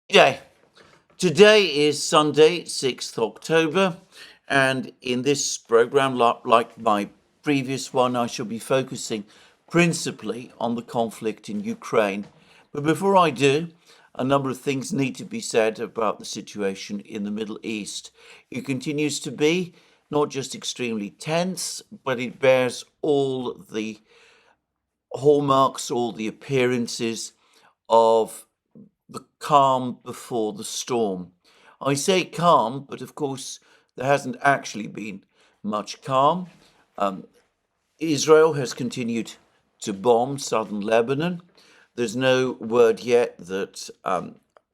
Yeah, today is Sunday, 6th October, and in this program, like my previous one, I shall be focusing principally on the conflict in Ukraine. But before I do, a number of things need to be said about the situation in the Middle East. It continues to be not just extremely tense, but it bears all the hallmarks, all the appearances of the calm before the storm. I say calm, but of course, there hasn't actually been much calm. Israel has continued to bomb southern Lebanon. There's no word yet that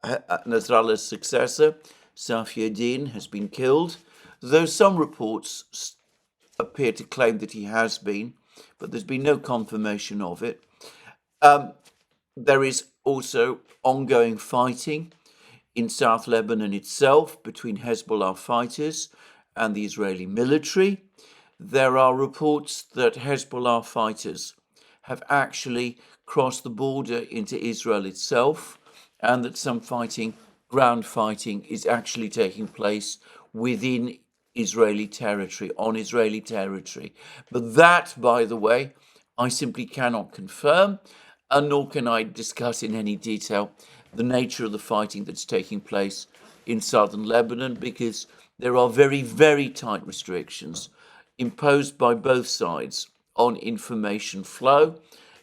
Nasrallah's successor, Safieddin, has been killed, though some reports appear to claim that he has been, but there's been no confirmation of it. There is also ongoing fighting in South Lebanon itself between Hezbollah fighters and the Israeli military. There are reports that Hezbollah fighters have actually crossed the border into Israel itself, and that some ground fighting, is actually taking place within Israeli territory, on Israeli territory. But that, by the way, I simply cannot confirm, and nor can I discuss in any detail the nature of the fighting that's taking place in southern Lebanon, because there are very, very tight restrictions imposed by both sides on information flow,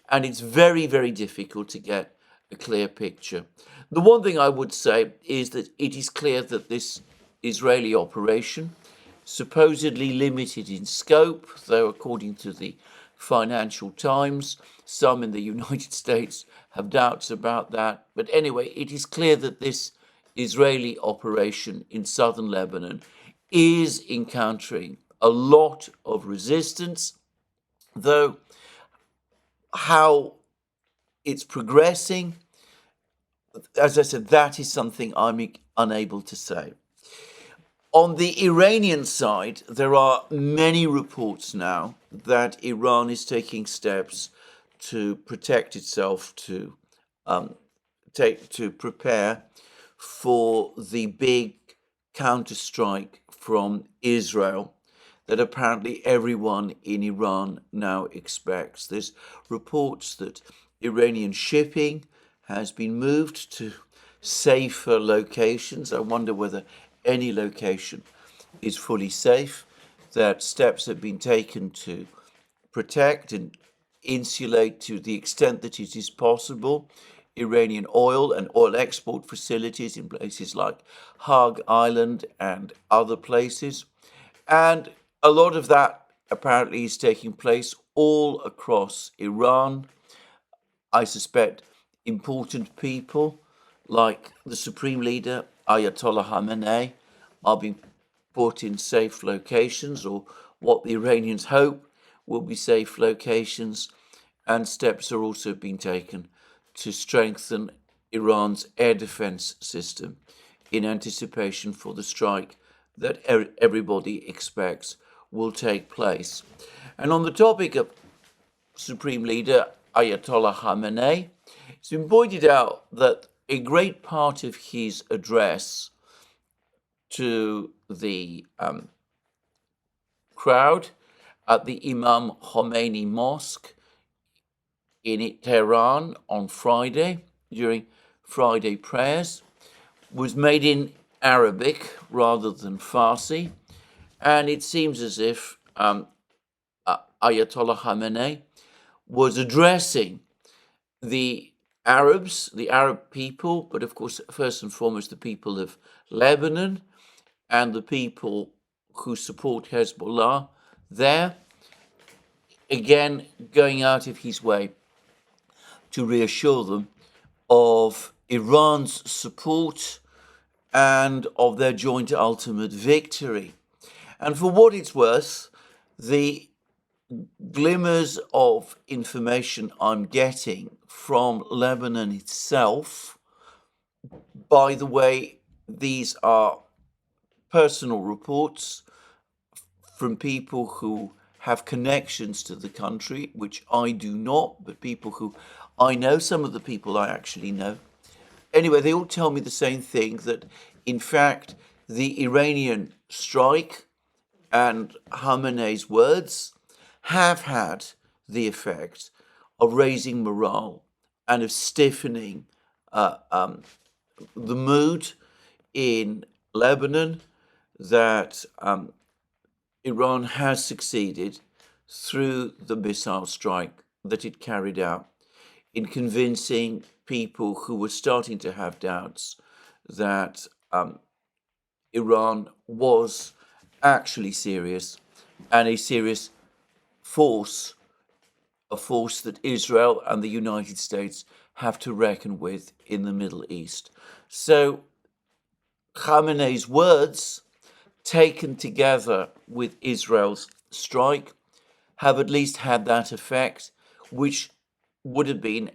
and it's very, very difficult to get a clear picture. The one thing I would say is that it is clear that this Israeli operation, supposedly limited in scope, though according to the Financial Times, some in the United States have doubts about that. But anyway, it is clear that this Israeli operation in southern Lebanon is encountering a lot of resistance, though how it's progressing, as I said, that is something I'm unable to say. On the Iranian side, there are many reports now that Iran is taking steps to protect itself, to prepare for the big counterstrike from Israel that apparently everyone in Iran now expects. There's reports that Iranian shipping has been moved to safer locations. I wonder whether any location is fully safe, that steps have been taken to protect and insulate, to the extent that it is possible, Iranian oil and oil export facilities in places like Hague Island and other places. And a lot of that apparently is taking place all across Iran. I suspect important people like the Supreme Leader, Ayatollah Khamenei, are being put in safe locations, or what the Iranians hope will be safe locations, and steps are also being taken to strengthen Iran's air defense system in anticipation for the strike that everybody expects will take place. And on the topic of Supreme Leader Ayatollah Khamenei, it's been pointed out that a great part of his address to the crowd at the Imam Khomeini Mosque in Tehran on Friday, during Friday prayers, was made in Arabic rather than Farsi, and it seems as if Ayatollah Khamenei was addressing the Arabs, the Arab people, but of course, first and foremost, the people of Lebanon and the people who support Hezbollah there, again, going out of his way to reassure them of Iran's support and of their joint ultimate victory. And for what it's worth, the glimmers of information I'm getting from Lebanon itself, by the way, these are personal reports from people who have connections to the country, which I do not, but people who I know, some of the people I actually know, anyway, they all tell me the same thing, that in fact the Iranian strike and Khamenei's words have had the effect of raising morale and of stiffening the mood in Lebanon, that Iran has succeeded through the missile strike that it carried out in convincing people who were starting to have doubts that Iran was actually serious and a serious force, a force that Israel and the United States have to reckon with in the Middle East. So Khamenei's words, taken together with Israel's strike, have at least had that effect, which would have been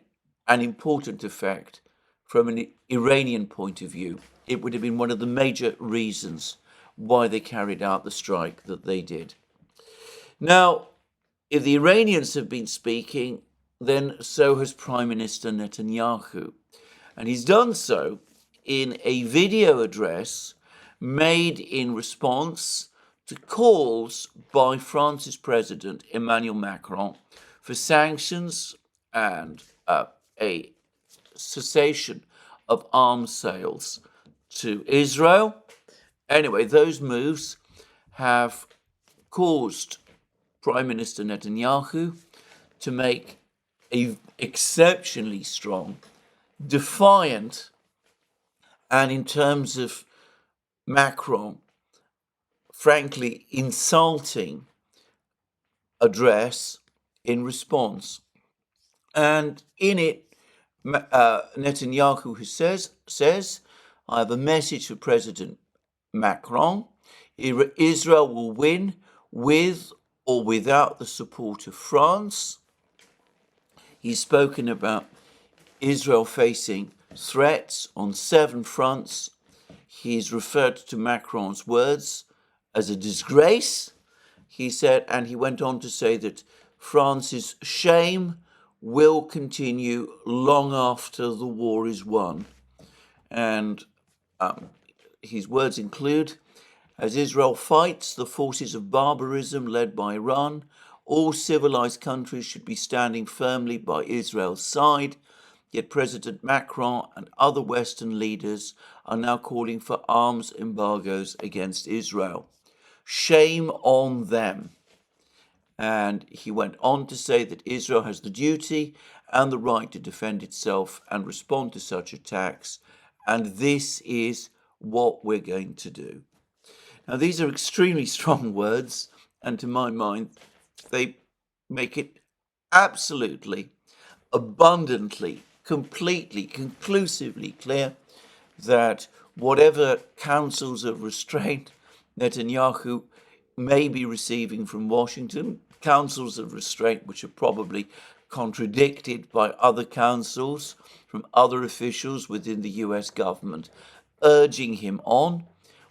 an important effect from an Iranian point of view. It would have been one of the major reasons why they carried out the strike that they did. Now, if the Iranians have been speaking, then so has Prime Minister Netanyahu. And he's done so in a video address made in response to calls by France's President Emmanuel Macron for sanctions and a cessation of arms sales to Israel. Anyway, those moves have caused Prime Minister Netanyahu to make an exceptionally strong, defiant, and in terms of Macron, frankly insulting address in response. And in it, Netanyahu says, I have a message for President Macron. Israel will win with or without the support of France. He's spoken about Israel facing threats on 7 fronts. He's referred to Macron's words as a disgrace. He said, and he went on to say that France's shame will continue long after the war is won. And his words include, as Israel fights the forces of barbarism led by Iran, all civilized countries should be standing firmly by Israel's side. Yet President Macron and other Western leaders are now calling for arms embargoes against Israel. Shame on them. And he went on to say that Israel has the duty and the right to defend itself and respond to such attacks. And this is what we're going to do. Now, these are extremely strong words, and to my mind, they make it absolutely, abundantly, completely, conclusively clear that whatever counsels of restraint Netanyahu may be receiving from Washington, counsels of restraint which are probably contradicted by other counsels from other officials within the US government, urging him on,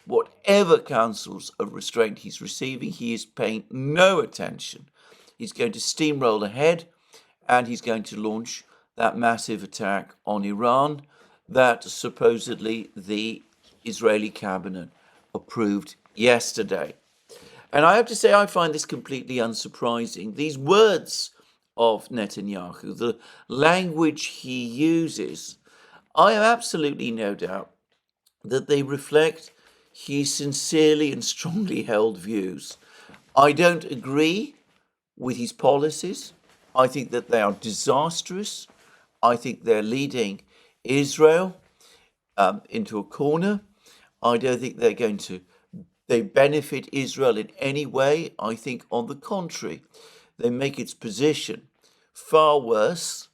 whatever counsels of restraint he's receiving, he is paying no attention. He's going to steamroll ahead, and he's going to launch that massive attack on Iran that supposedly the Israeli cabinet approved yesterday. And I have to say, I find this completely unsurprising. These words of Netanyahu, the language he uses, I have absolutely no doubt that they reflect his sincerely and strongly held views. I don't agree with his policies. I think that they are disastrous. I think they're leading Israel into a corner. I don't think they benefit Israel in any way. I think, on the contrary, they make its position far worse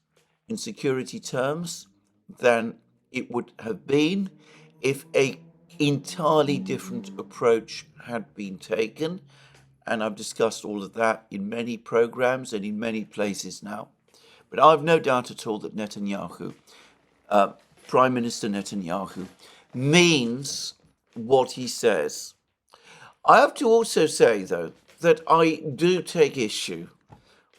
in security terms than it would have been if an entirely different approach had been taken. And I've discussed all of that in many programs and in many places now. But I've no doubt at all that Netanyahu, Prime Minister Netanyahu, means what he says. I have to also say, though, that I do take issue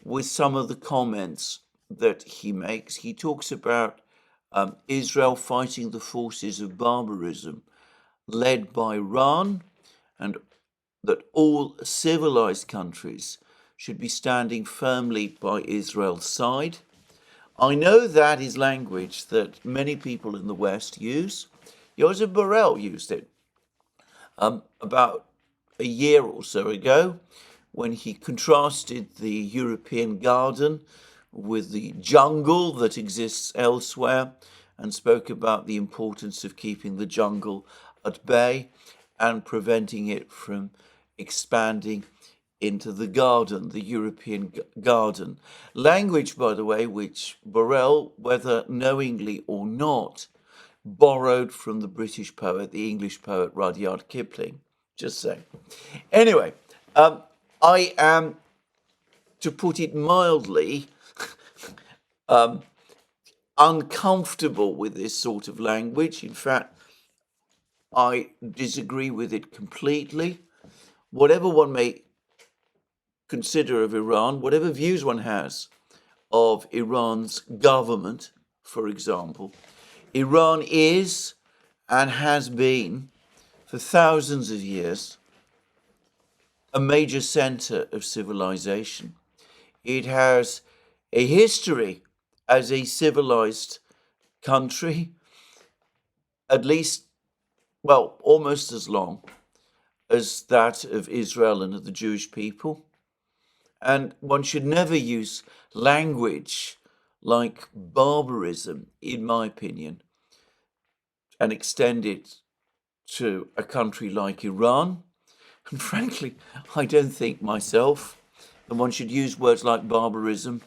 with some of the comments that he makes. He talks about Israel fighting the forces of barbarism led by Iran, and that all civilized countries should be standing firmly by Israel's side. I know that is language that many people in the West use. Joseph Borrell used it about a year or so ago when he contrasted the European garden with the jungle that exists elsewhere and spoke about the importance of keeping the jungle at bay and preventing it from expanding into the garden, the European garden. Language, by the way, which Borrell, whether knowingly or not, borrowed from the British poet, the English poet Rudyard Kipling. Just saying. Anyway, I am, to put it mildly, uncomfortable with this sort of language. In fact, I disagree with it completely. Whatever one may consider of Iran, whatever views one has of Iran's government, for example, Iran is and has been for thousands of years a major center of civilization. It has a history as a civilized country, at least, well, almost as long as that of Israel and of the Jewish people. And one should never use language like barbarism, in my opinion, and extend it to a country like Iran. And frankly, I don't think myself that one should use words like barbarism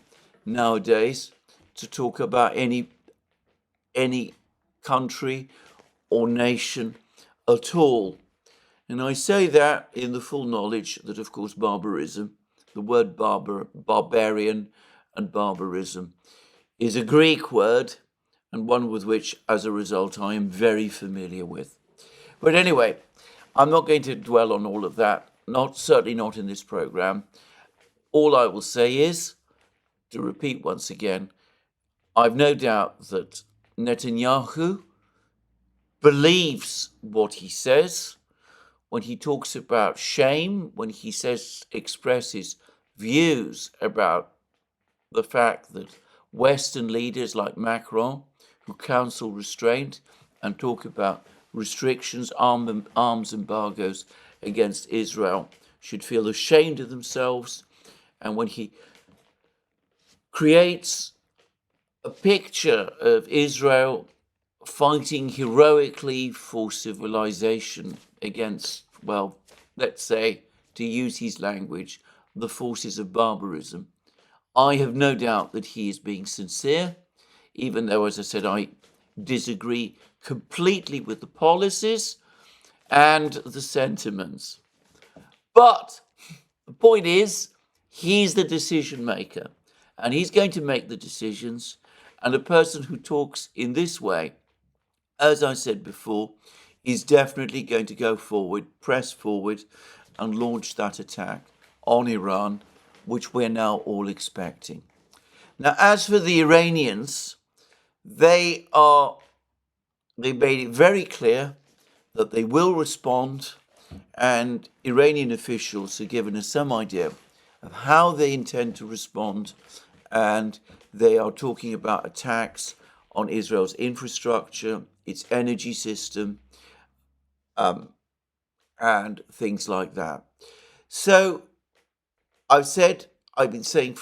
nowadays to talk about any country or nation at all. And I say that in the full knowledge that, of course, barbarism, the word barbarian and barbarism, is a Greek word and one with which, as a result, I am very familiar with. But anyway, I'm not going to dwell on all of that, certainly not in this program. All I will say is, to repeat once again, I've no doubt that Netanyahu believes what he says when he talks about shame, when he expresses views about the fact that Western leaders like Macron, who counsel restraint and talk about restrictions, arms embargoes against Israel, should feel ashamed of themselves. And when he creates a picture of Israel fighting heroically for civilization against, well, let's say, to use his language, the forces of barbarism, I have no doubt that he is being sincere, even though, as I said, I disagree completely with the policies and the sentiments. But the point is, he's the decision maker, and he's going to make the decisions. And a person who talks in this way, as I said before, is definitely going to go forward, press forward, and launch that attack on Iran, which we're now all expecting. Now, as for the Iranians, they made it very clear that they will respond, and Iranian officials have given us some idea of how they intend to respond, and they are talking about attacks on Israel's infrastructure, its energy system, and things like that. So I've been saying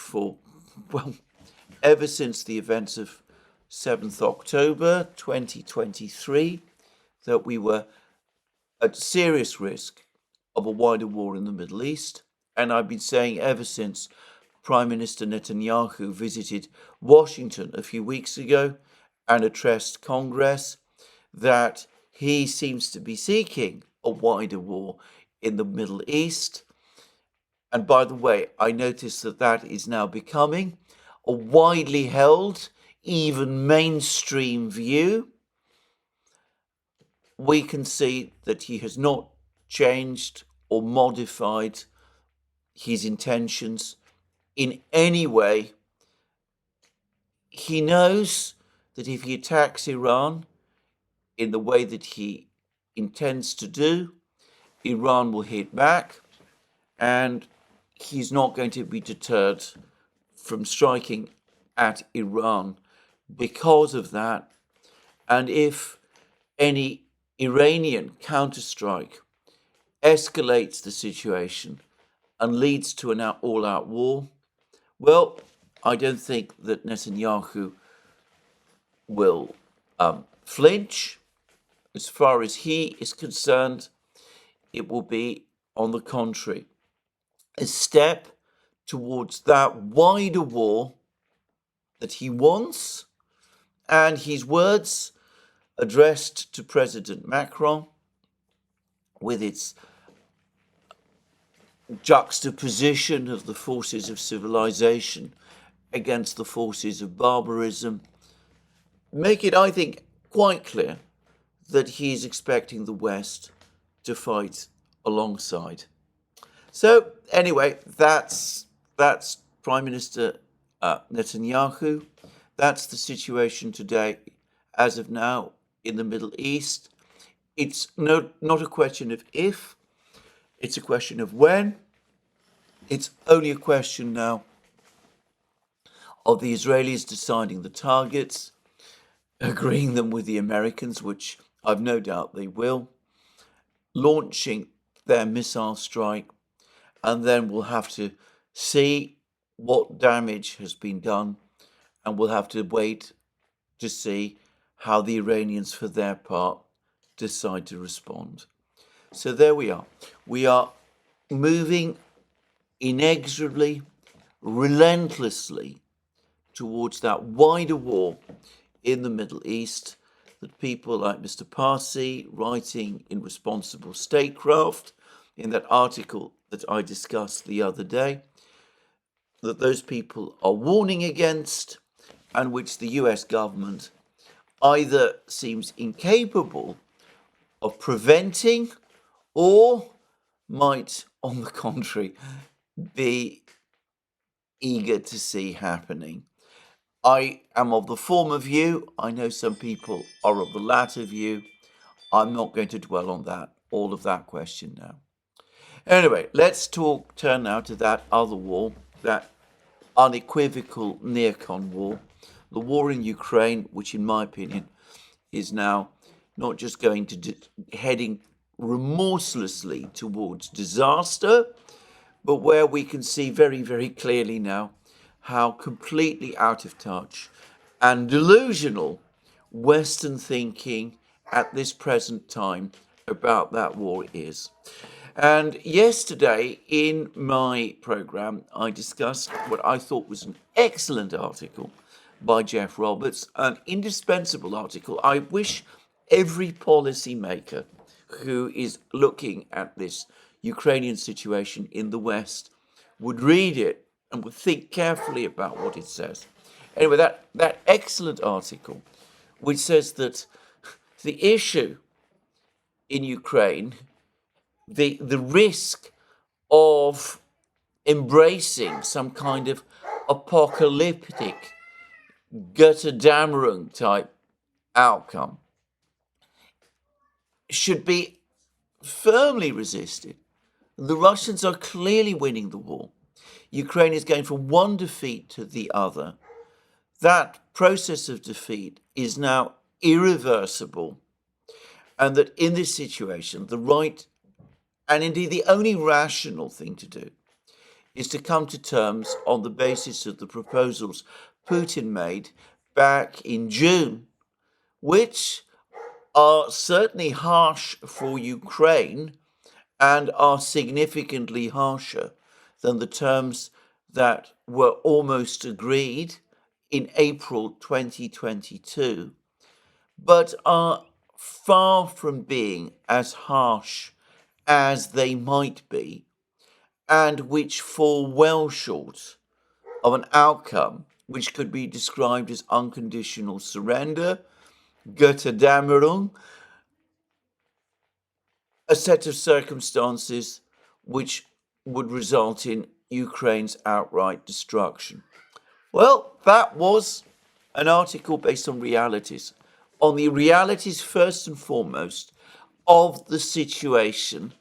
ever since the events of 7th October 2023, that we were at serious risk of a wider war in the Middle East. And I've been saying ever since Prime Minister Netanyahu visited Washington a few weeks ago and addressed Congress that he seems to be seeking a wider war in the Middle East. And by the way, I notice that is now becoming a widely held, even mainstream view. We can see that he has not changed or modified his intentions in any way. He knows that if he attacks Iran in the way that he intends to do, Iran will hit back, and he's not going to be deterred from striking at Iran because of that. And if any Iranian counterstrike escalates the situation and leads to an all-out war, well, I don't think that Netanyahu will flinch. As far as he is concerned, it will be, on the contrary, a step towards that wider war that he wants. And his words addressed to President Macron, with its juxtaposition of the forces of civilization against the forces of barbarism, make it, I think, quite clear that he is expecting the West to fight alongside. So anyway, that's Prime Minister Netanyahu. That's the situation today, as of now, in the Middle East. It's not a question of if, it's a question of when. It's only a question now of the Israelis deciding the targets, agreeing them with the Americans, which I've no doubt they will, launching their missile strike, and then we'll have to see what damage has been done, and we'll have to wait to see how the Iranians, for their part, decide to respond. So there we are. We are moving inexorably, relentlessly towards that wider war in the Middle East that people like Mr. Parsi, writing in Responsible Statecraft, in that article that I discussed the other day, that those people are warning against, and which the US government either seems incapable of preventing or might, on the contrary, be eager to see happening. I am of the former view. I know some people are of the latter view. I'm not going to dwell on that, all of that question now. Anyway, let's turn now to that other war, that unequivocal neocon war, the war in Ukraine, which in my opinion is now not just going to heading remorselessly towards disaster, but where we can see very, very clearly now how completely out of touch and delusional Western thinking at this present time about that war is. And yesterday in my program, I discussed what I thought was an excellent article by Jeff Roberts, an indispensable article. I wish every policymaker who is looking at this Ukrainian situation in the West would read it and would think carefully about what it says. Anyway, that excellent article, which says that the issue in Ukraine, the risk of embracing some kind of apocalyptic Götterdämmerung type outcome should be firmly resisted. The Russians are clearly winning the war. Ukraine is going from one defeat to the other. That process of defeat is now irreversible, and that in this situation, the right, and indeed the only rational thing to do, is to come to terms on the basis of the proposals Putin made back in June, which are certainly harsh for Ukraine and are significantly harsher than the terms that were almost agreed in April 2022, but are far from being as harsh as they might be, and which fall well short of an outcome which could be described as unconditional surrender, Götterdämmerung, a set of circumstances which would result in Ukraine's outright destruction. Well, that was an article based on realities, on the realities first and foremost of the situation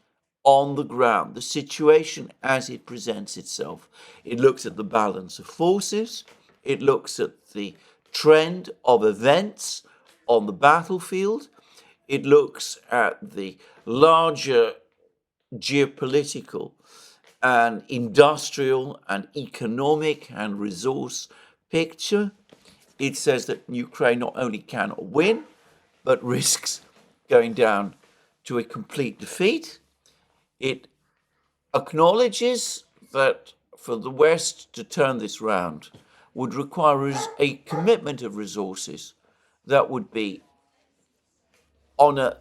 on the ground, the situation as it presents itself. It looks at the balance of forces, it looks at the trend of events on the battlefield, it looks at the larger geopolitical and industrial and economic and resource picture. It says that Ukraine not only cannot win, but risks going down to a complete defeat. It acknowledges that for the West to turn this round would require a commitment of resources that would be on an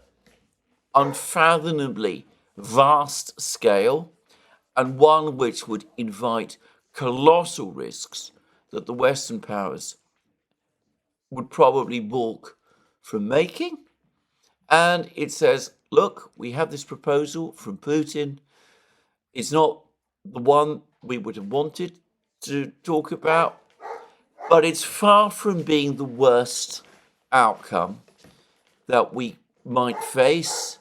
unfathomably vast scale, and one which would invite colossal risks that the Western powers would probably balk from making. And it says, look, we have this proposal from Putin. It's not the one we would have wanted to talk about, but it's far from being the worst outcome that we might face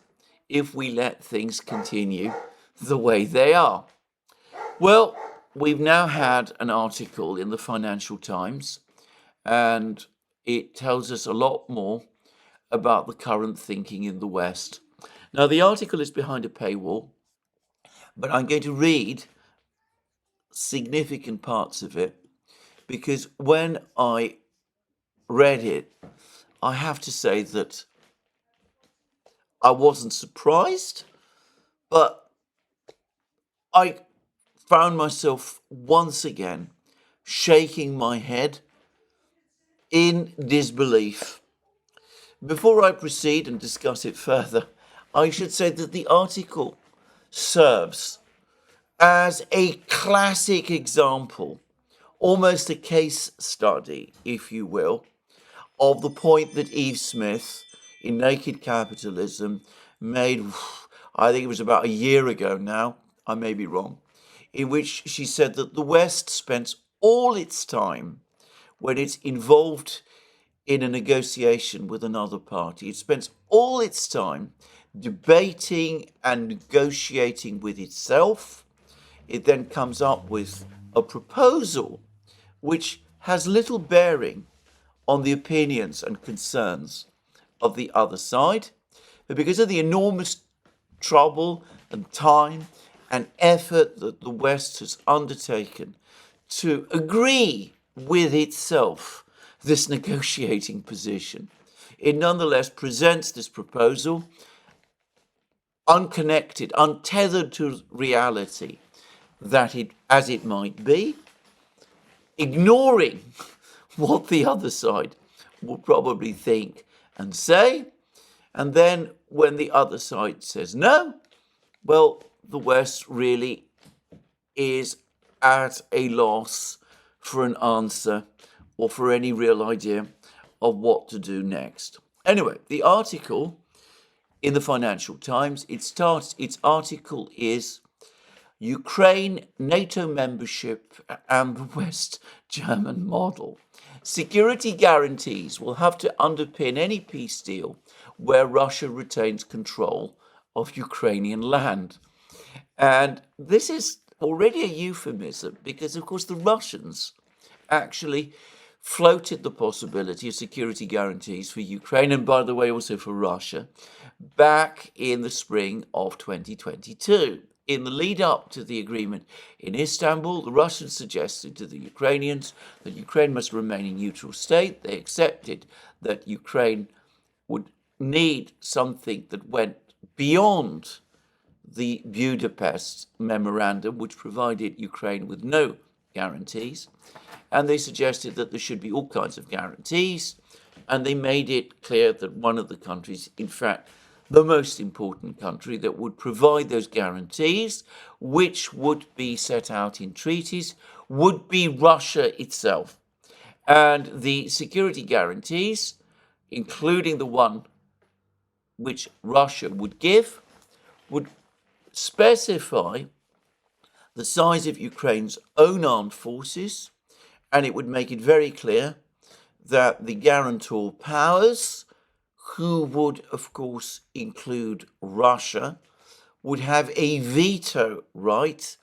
if we let things continue the way they are. Well, we've now had an article in the Financial Times, and it tells us a lot more about the current thinking in the West. Now, the article is behind a paywall, but I'm going to read significant parts of it, because when I read it, I have to say that I wasn't surprised, but I found myself once again shaking my head in disbelief. Before I proceed and discuss it further, I should say that the article serves as a classic example, almost a case study, if you will, of the point that Eve Smith in Naked Capitalism made, I think it was about a year ago now, I may be wrong, in which she said that the West spends all its time when it's involved in a negotiation with another party. It spends all its time debating and negotiating with itself. It then comes up with a proposal which has little bearing on the opinions and concerns of the other side. But because of the enormous trouble and time and effort that the West has undertaken to agree with itself this negotiating position, it nonetheless presents this proposal unconnected, untethered to reality, that it, as it might be, ignoring what the other side will probably think and say. And then when the other side says no, well, the West really is at a loss for an answer or for any real idea of what to do next. Anyway, the article in the Financial Times, its article is Ukraine, NATO membership and the West German model. Security guarantees will have to underpin any peace deal where Russia retains control of Ukrainian land. And this is already a euphemism because, of course, the Russians actually floated the possibility of security guarantees for Ukraine, and by the way, also for Russia, back in the spring of 2022. In the lead up to the agreement in Istanbul, the Russians suggested to the Ukrainians that Ukraine must remain a neutral state. They accepted that Ukraine would need something that went beyond the Budapest memorandum, which provided Ukraine with no guarantees. And they suggested that there should be all kinds of guarantees. And they made it clear that one of the countries, in fact, the most important country that would provide those guarantees, which would be set out in treaties, would be Russia itself. And the security guarantees, including the one which Russia would give, would specify the size of Ukraine's own armed forces, and it would make it very clear that the guarantor powers, who would of course include Russia, would have a veto right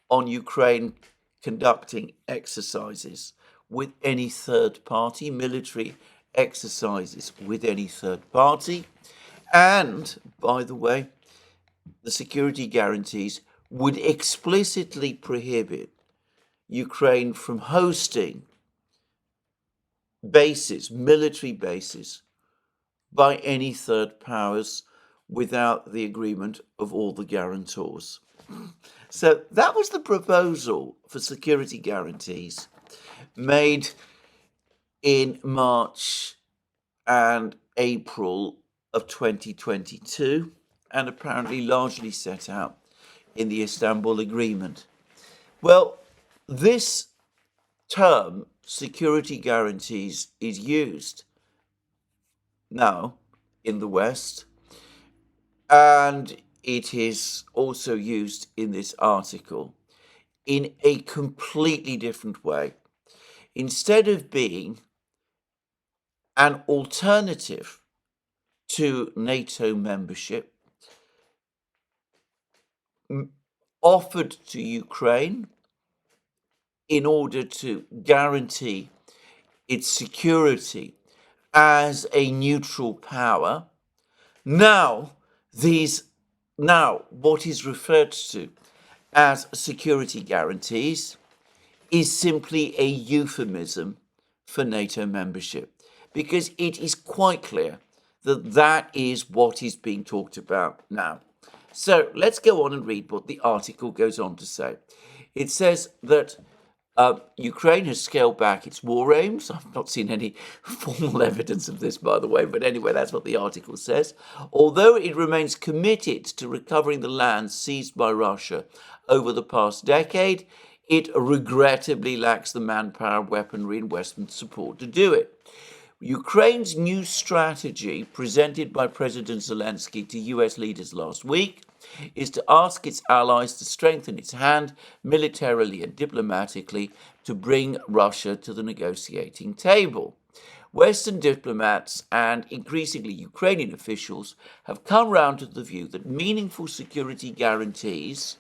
on Ukraine conducting exercises with any third party, military exercises with any third party. And, by the way, the security guarantees would explicitly prohibit Ukraine from hosting bases, military bases, by any third powers without the agreement of all the guarantors. So that was the proposal for security guarantees made in March and April of 2022, and apparently largely set out in the Istanbul Agreement. Well, this term, security guarantees, is used now in the West, and it is also used in this article in a completely different way. Instead of being an alternative to NATO membership offered to Ukraine in order to guarantee its security as a neutral power, now what is referred to as security guarantees is simply a euphemism for NATO membership, because it is quite clear that that is what is being talked about now. So let's go on and read what the article goes on to say. It says that Ukraine has scaled back its war aims. I've not seen any formal evidence of this, by the way, but anyway, that's what the article says. Although it remains committed to recovering the land seized by Russia over the past decade, it regrettably lacks the manpower, weaponry, and Western support to do it. Ukraine's new strategy, presented by President Zelensky to US leaders last week, is to ask its allies to strengthen its hand militarily and diplomatically to bring Russia to the negotiating table. Western diplomats and increasingly Ukrainian officials have come round to the view that meaningful security guarantees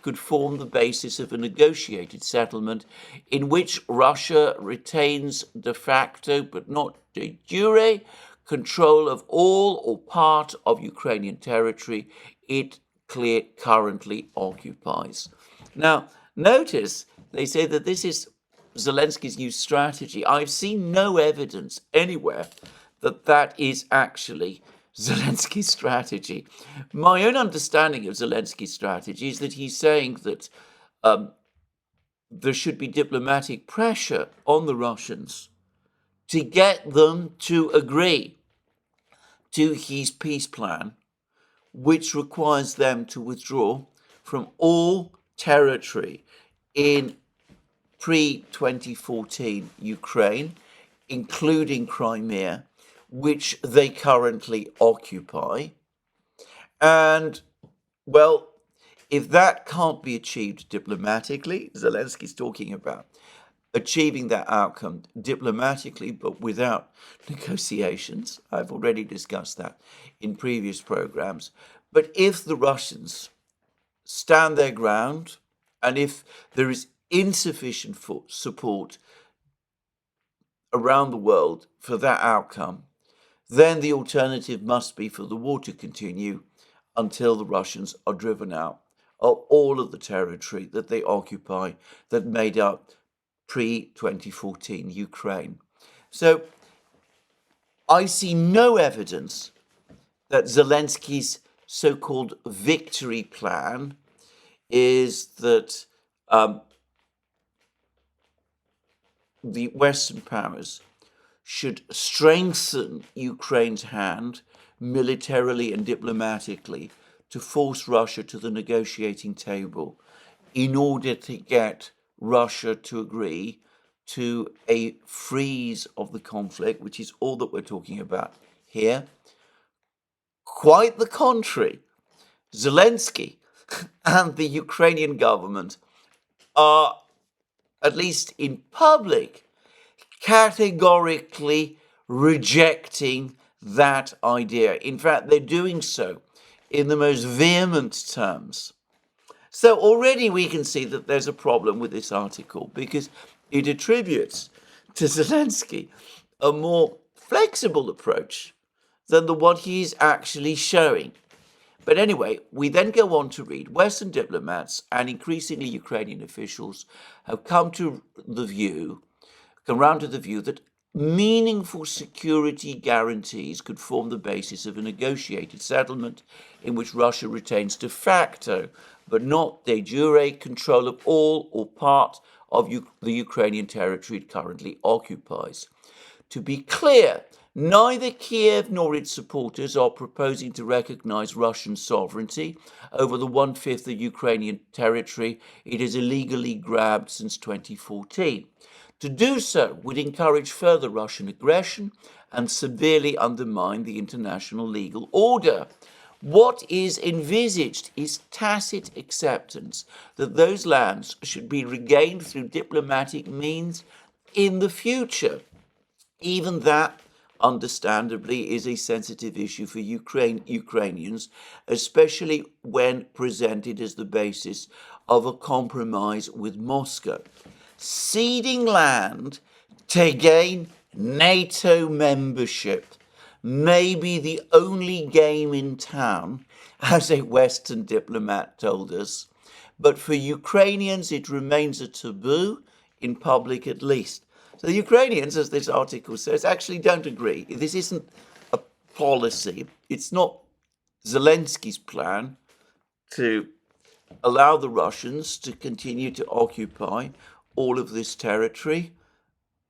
could form the basis of a negotiated settlement in which Russia retains de facto, but not de jure, control of all or part of Ukrainian territory it currently occupies. Now, notice they say that this is Zelensky's new strategy. I've seen no evidence anywhere that that is actually Zelensky's strategy. My own understanding of Zelensky's strategy is that he's saying that there should be diplomatic pressure on the Russians to get them to agree to his peace plan, which requires them to withdraw from all territory in pre-2014 Ukraine, including Crimea, which they currently occupy. And, well, if that can't be achieved diplomatically, Zelensky's talking about achieving that outcome diplomatically, but without negotiations. I've already discussed that in previous programs. But if the Russians stand their ground, and if there is insufficient support around the world for that outcome, then the alternative must be for the war to continue until the Russians are driven out of all of the territory that they occupy that made up pre-2014 Ukraine. So I see no evidence that Zelensky's so-called victory plan is that the Western powers should strengthen Ukraine's hand militarily and diplomatically to force Russia to the negotiating table in order to get Russia to agree to a freeze of the conflict, which is all that we're talking about here. Quite the contrary. Zelensky and the Ukrainian government are, at least in public, categorically rejecting that idea. In fact, they're doing so in the most vehement terms. So already we can see that there's a problem with this article because it attributes to Zelensky a more flexible approach than the one he's actually showing. But anyway, we then go on to read Western diplomats and increasingly Ukrainian officials have come round to the view that meaningful security guarantees could form the basis of a negotiated settlement in which Russia retains de facto, but not de jure, control of all or part of the Ukrainian territory it currently occupies. To be clear, neither Kiev nor its supporters are proposing to recognize Russian sovereignty over the 1/5 of Ukrainian territory it has illegally grabbed since 2014. To do so would encourage further Russian aggression and severely undermine the international legal order. What is envisaged is tacit acceptance that those lands should be regained through diplomatic means in the future. Even that, understandably, is a sensitive issue for Ukrainians, especially when presented as the basis of a compromise with Moscow. Ceding land to gain NATO membership may be the only game in town, as a Western diplomat told us, but for Ukrainians it remains a taboo, in public at least. So the Ukrainians, as this article says, actually don't agree. This isn't a policy. It's not Zelensky's plan to allow the Russians to continue to occupy all of this territory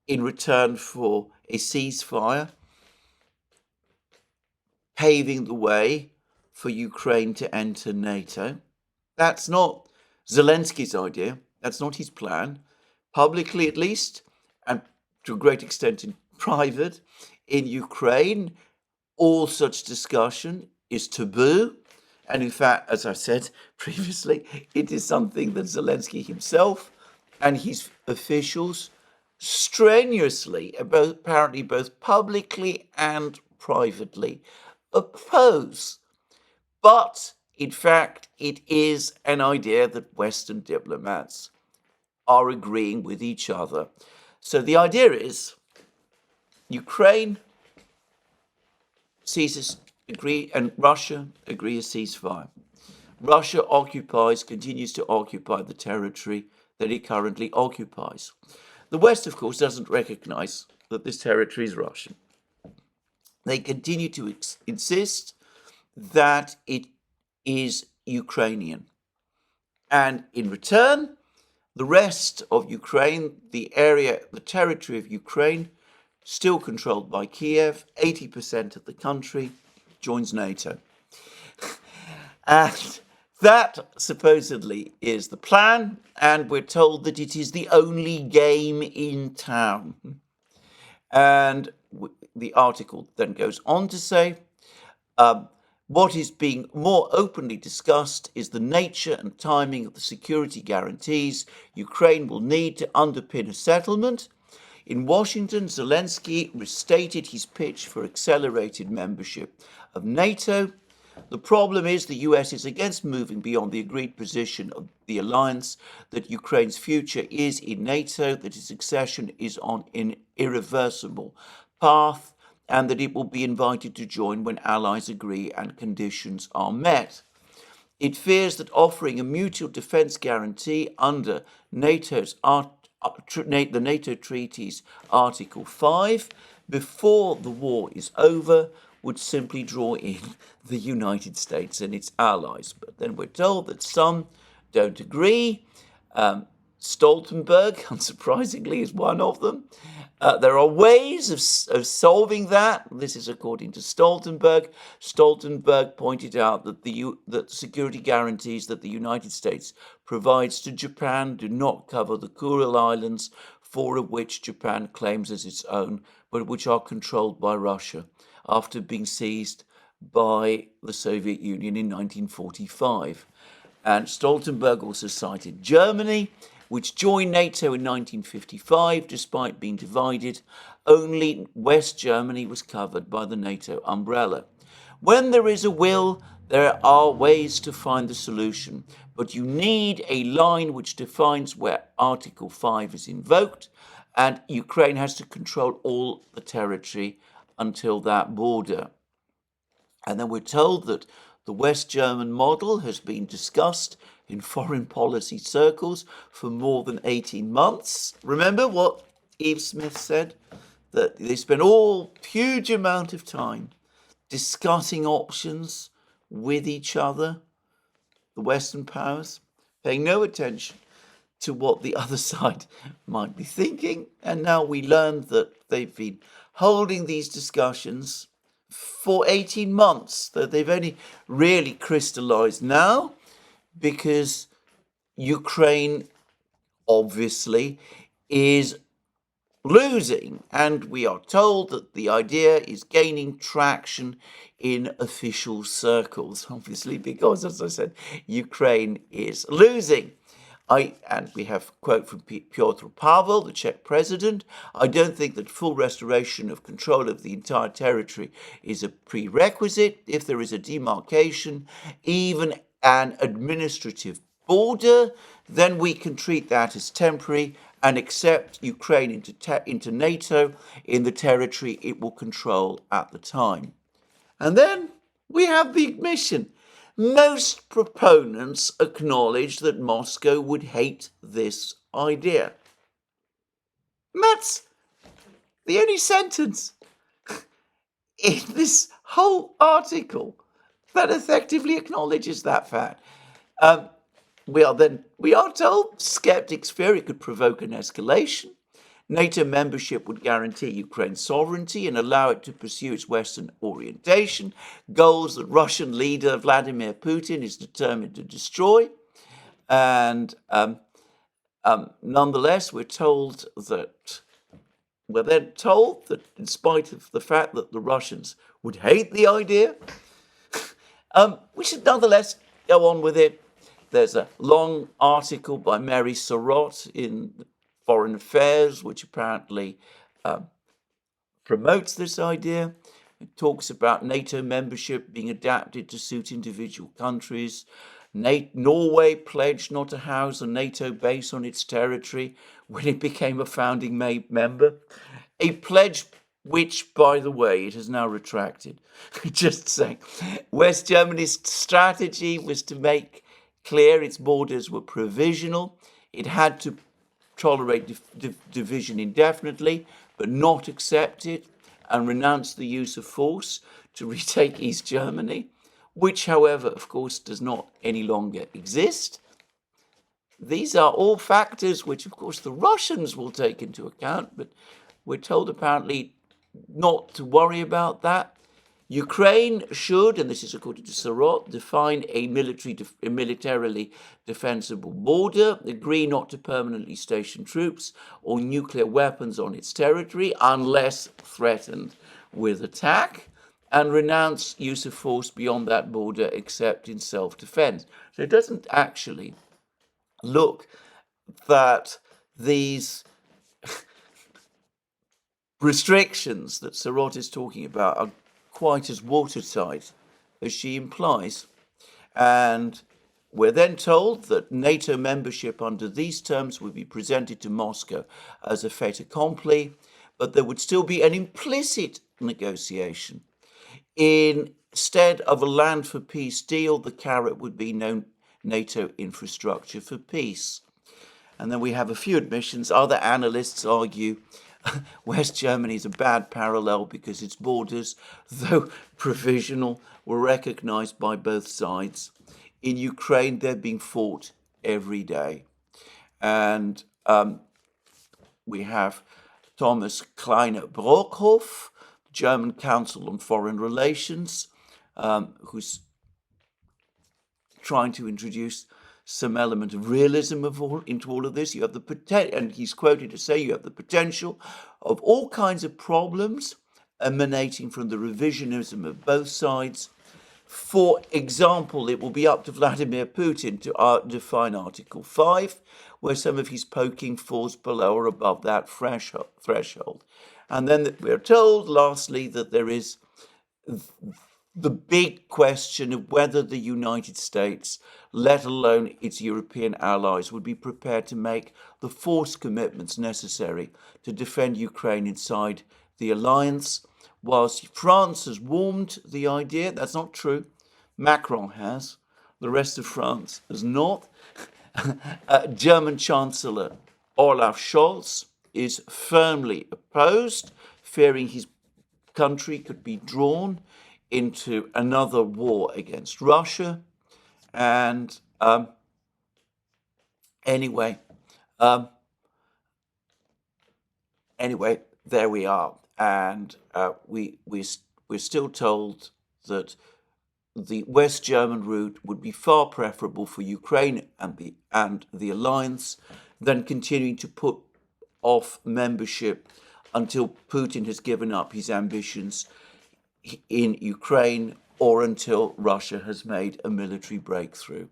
in return for a ceasefire, paving the way for Ukraine to enter NATO. That's not Zelensky's idea. That's not his plan. Publicly, at least, and to a great extent in private, in Ukraine, all such discussion is taboo. And in fact, as I said previously, it is something that Zelensky himself and his officials strenuously, apparently both publicly and privately, oppose. But in fact, it is an idea that Western diplomats are agreeing with each other. So the idea is Ukraine agree, and Russia agree a ceasefire. Russia continues to occupy the territory that it currently occupies. The West, of course, doesn't recognize that this territory is Russian. They continue to insist that it is Ukrainian. And in return, the rest of Ukraine, the territory of Ukraine, still controlled by Kiev, 80% of the country, joins NATO. And that supposedly is the plan, and we're told that it is the only game in town. And the article then goes on to say, what is being more openly discussed is the nature and timing of the security guarantees Ukraine will need to underpin a settlement. In Washington, Zelensky restated his pitch for accelerated membership of NATO. The problem is the US is against moving beyond the agreed position of the alliance that Ukraine's future is in NATO, that its accession is on an irreversible path, and that it will be invited to join when allies agree and conditions are met. It fears that offering a mutual defence guarantee under the NATO Treaty's Article 5 before the war is over would simply draw in the United States and its allies. But then we're told that some don't agree. Stoltenberg, unsurprisingly, is one of them. There are ways of solving that. This is according to Stoltenberg. Stoltenberg pointed out that that security guarantees that the United States provides to Japan do not cover the Kuril Islands, four of which Japan claims as its own, but which are controlled by Russia after being seized by the Soviet Union in 1945. And Stoltenberg also cited Germany, which joined NATO in 1955 despite being divided. Only West Germany was covered by the NATO umbrella. When there is a will, there are ways to find the solution, but you need a line which defines where Article 5 is invoked, and Ukraine has to control all the territory until that border. And then we're told that the West German model has been discussed in foreign policy circles for more than 18 months. Remember what Eve Smith said? That they spent all huge amount of time discussing options with each other, the Western powers, paying no attention to what the other side might be thinking. And now we learned that they've been holding these discussions for 18 months, that they've only really crystallized now because Ukraine obviously is losing, and we are told that the idea is gaining traction in official circles, obviously because, as I said, Ukraine is losing. And we have a quote from Piotr Pavel, the Czech president: "I don't think that full restoration of control of the entire territory is a prerequisite. If there is a demarcation, even an administrative border, then we can treat that as temporary and accept Ukraine into NATO in the territory it will control at the time." And then we have the admission. Most proponents acknowledge that Moscow would hate this idea. And that's the only sentence in this whole article that effectively acknowledges that fact. We are told skeptics fear it could provoke an escalation. NATO membership would guarantee Ukraine's sovereignty and allow it to pursue its Western orientation, goals that Russian leader Vladimir Putin is determined to destroy. And nonetheless, we're then told that in spite of the fact that the Russians would hate the idea, we should nonetheless go on with it. There's a long article by Mary Surratt in Foreign Affairs, which apparently promotes this idea. It talks about NATO membership being adapted to suit individual countries. Norway pledged not to house a NATO base on its territory when it became a founding member. A pledge which, by the way, it has now retracted. Just saying. West Germany's strategy was to make clear its borders were provisional. It had to tolerate division indefinitely, but not accept it, and renounce the use of force to retake East Germany, which, however, of course, does not any longer exist. These are all factors which, of course, the Russians will take into account, but we're told apparently not to worry about that. Ukraine should, and this is according to Surratt, define a militarily defensible border, agree not to permanently station troops or nuclear weapons on its territory unless threatened with attack, and renounce use of force beyond that border except in self-defense. So it doesn't actually look that these restrictions that Surratt is talking about are quite as watertight as she implies. And we're then told that NATO membership under these terms would be presented to Moscow as a fait accompli, but there would still be an implicit negotiation. Instead of a land for peace deal, the carrot would be no NATO infrastructure for peace. And then we have a few admissions. Other analysts argue West Germany is a bad parallel because its borders, though provisional, were recognized by both sides. In Ukraine, they're being fought every day. And we have Thomas Kleiner-Brockhoff, German Council on Foreign Relations, who's trying to introduce some element of realism into all of this. You have the potential, and he's quoted to say, you have the potential of all kinds of problems emanating from the revisionism of both sides. For example, it will be up to Vladimir Putin to define Article 5, where some of his poking falls below or above that threshold. And then we're told, lastly, that there is the big question of whether the United States, let alone its European allies, would be prepared to make the force commitments necessary to defend Ukraine inside the alliance. Whilst France has warmed the idea, that's not true. Macron has. The rest of France has not. German Chancellor Olaf Scholz is firmly opposed, fearing his country could be drawn into another war against Russia. And anyway, there we are. And we're still told that the West German route would be far preferable for Ukraine and the alliance than continuing to put off membership until Putin has given up his ambitions in Ukraine or until Russia has made a military breakthrough.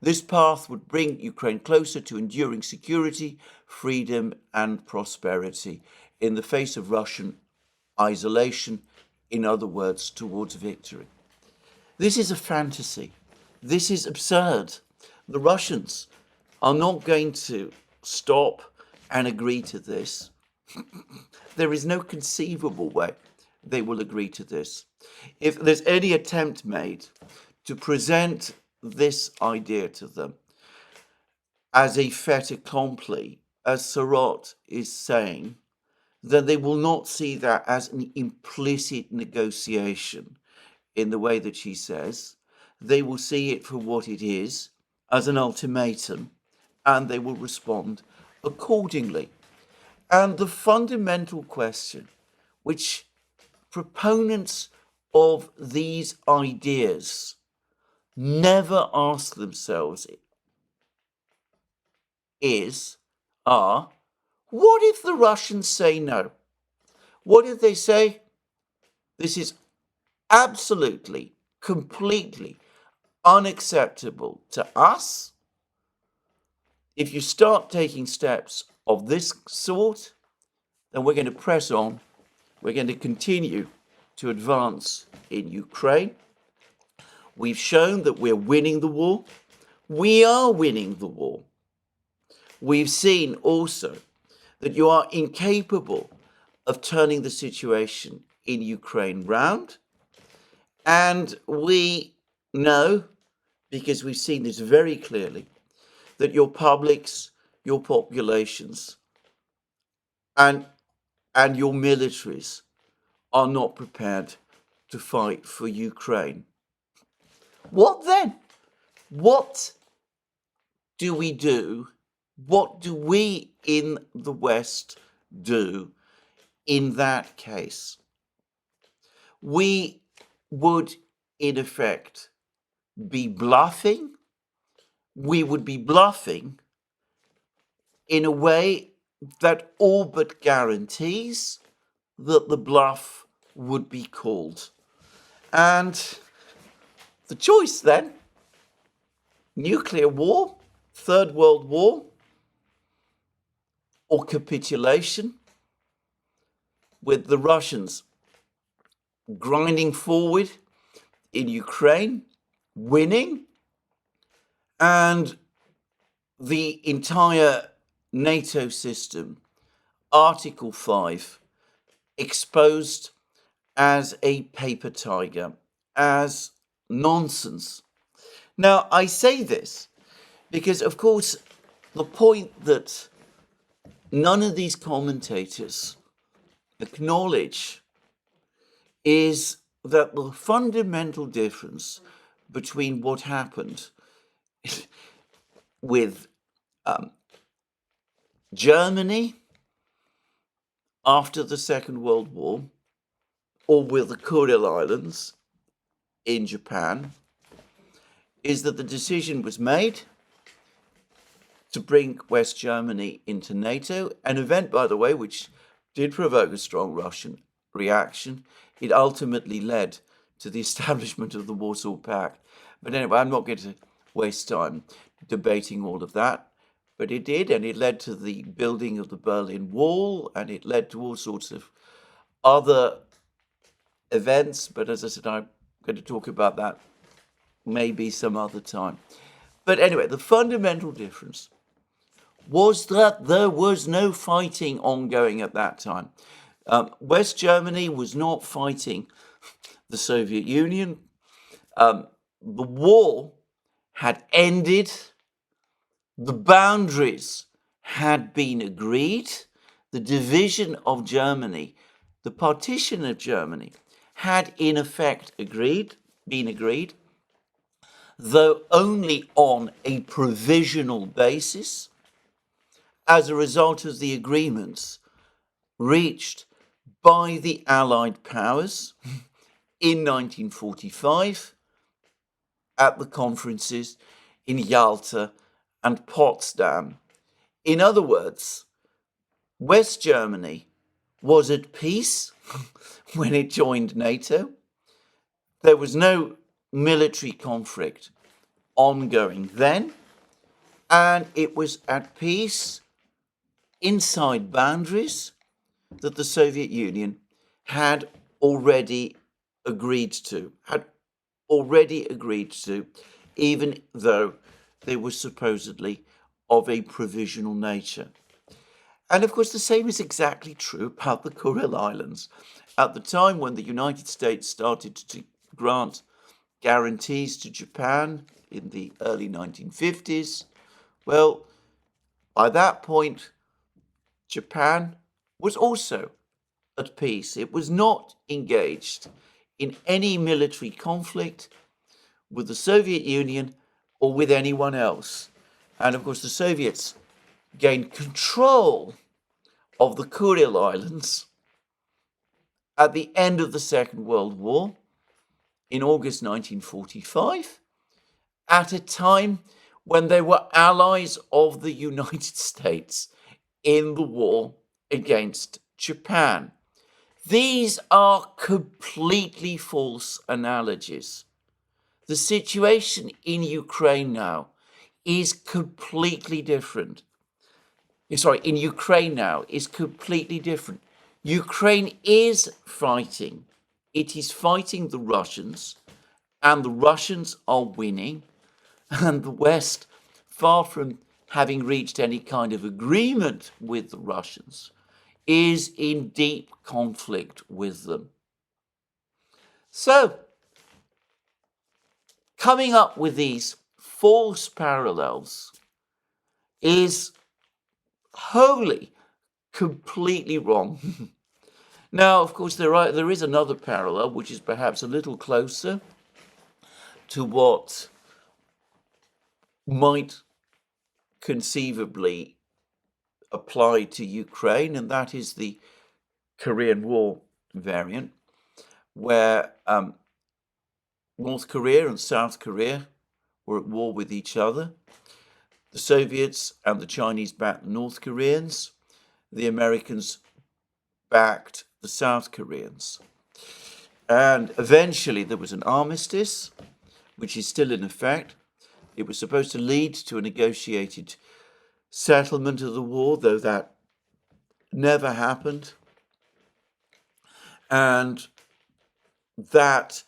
This path would bring Ukraine closer to enduring security, freedom, and prosperity in the face of Russian isolation, in other words, towards victory. This is a fantasy. This is absurd. The Russians are not going to stop and agree to this. There is no conceivable way they will agree to this. If there's any attempt made to present this idea to them as a fait accompli, as Sarot is saying, then they will not see that as an implicit negotiation in the way that she says. They will see it for what it is, as an ultimatum, and they will respond accordingly. And the fundamental question, which proponents of these ideas never ask themselves are, what if the Russians say no? What if they say, this is absolutely, completely unacceptable to us? If you start taking steps of this sort, then we're going to press on. We're going to continue to advance in Ukraine. We've shown that we're winning the war. We are winning the war. We've seen also that you are incapable of turning the situation in Ukraine round. And we know, because we've seen this very clearly, that your publics, your populations, and your militaries are not prepared to fight for Ukraine. What then? What do we do? What do we in the West do in that case? We would, in effect, be bluffing. We would be bluffing in a way that all but guarantees that the bluff would be called. And the choice then, nuclear war, Third World War, or capitulation, with the Russians grinding forward in Ukraine, winning, and the entire NATO system, Article 5, exposed as a paper tiger, as nonsense. Now, I say this because, of course, the point that none of these commentators acknowledge is that the fundamental difference between what happened with Germany after the Second World War, or with the Kuril Islands in Japan, is that the decision was made to bring West Germany into NATO, an event, by the way, which did provoke a strong Russian reaction. It ultimately led to the establishment of the Warsaw Pact. But anyway, I'm not going to waste time debating all of that. But it did, and it led to the building of the Berlin Wall, and it led to all sorts of other events. But as I said, I'm going to talk about that maybe some other time. But anyway, the fundamental difference was that there was no fighting ongoing at that time. West Germany was not fighting the Soviet Union. The war had ended. The boundaries had been agreed. The division of Germany, the partition of Germany, had in effect been agreed, though only on a provisional basis, as a result of the agreements reached by the Allied powers in 1945 at the conferences in Yalta and Potsdam. In other words, West Germany was at peace when it joined NATO. There was no military conflict ongoing then, and it was at peace inside boundaries that the Soviet Union had already agreed to, even though they were supposedly of a provisional nature. And of course, the same is exactly true about the Kuril Islands. At the time when the United States started to grant guarantees to Japan in the early 1950s, well, by that point, Japan was also at peace. It was not engaged in any military conflict with the Soviet Union or with anyone else. And of course, the Soviets gained control of the Kuril Islands at the end of the Second World War in August 1945, at a time when they were allies of the United States in the war against Japan. These are completely false analogies. The situation in Ukraine now is completely different. In Ukraine now is completely different. Ukraine is fighting. It is fighting the Russians, and the Russians are winning, and the West, far from having reached any kind of agreement with the Russians, is in deep conflict with them. So, coming up with these false parallels is wholly, completely wrong. Now, of course, there is another parallel, which is perhaps a little closer to what might conceivably apply to Ukraine, and that is the Korean War variant, where North Korea and South Korea were at war with each other. The Soviets and the Chinese backed the North Koreans. The Americans backed the South Koreans. And eventually there was an armistice, which is still in effect. It was supposed to lead to a negotiated settlement of the war, though that never happened. And that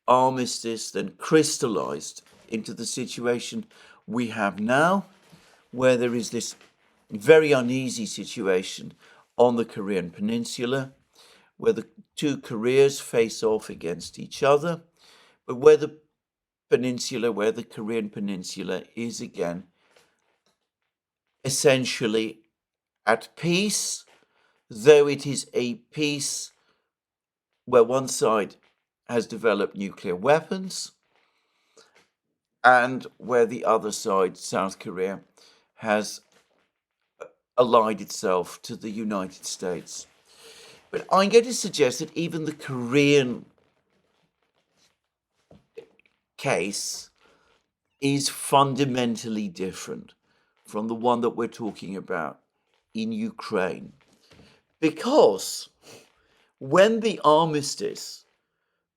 armistice then crystallized into the situation we have now, where there is this very uneasy situation on the Korean Peninsula, where the two Koreas face off against each other, but where the Korean Peninsula is again essentially at peace, though it is a peace where one side has developed nuclear weapons and where the other side, South Korea, has allied itself to the United States. But I'm going to suggest that even the Korean case is fundamentally different from the one that we're talking about in Ukraine. Because when the armistice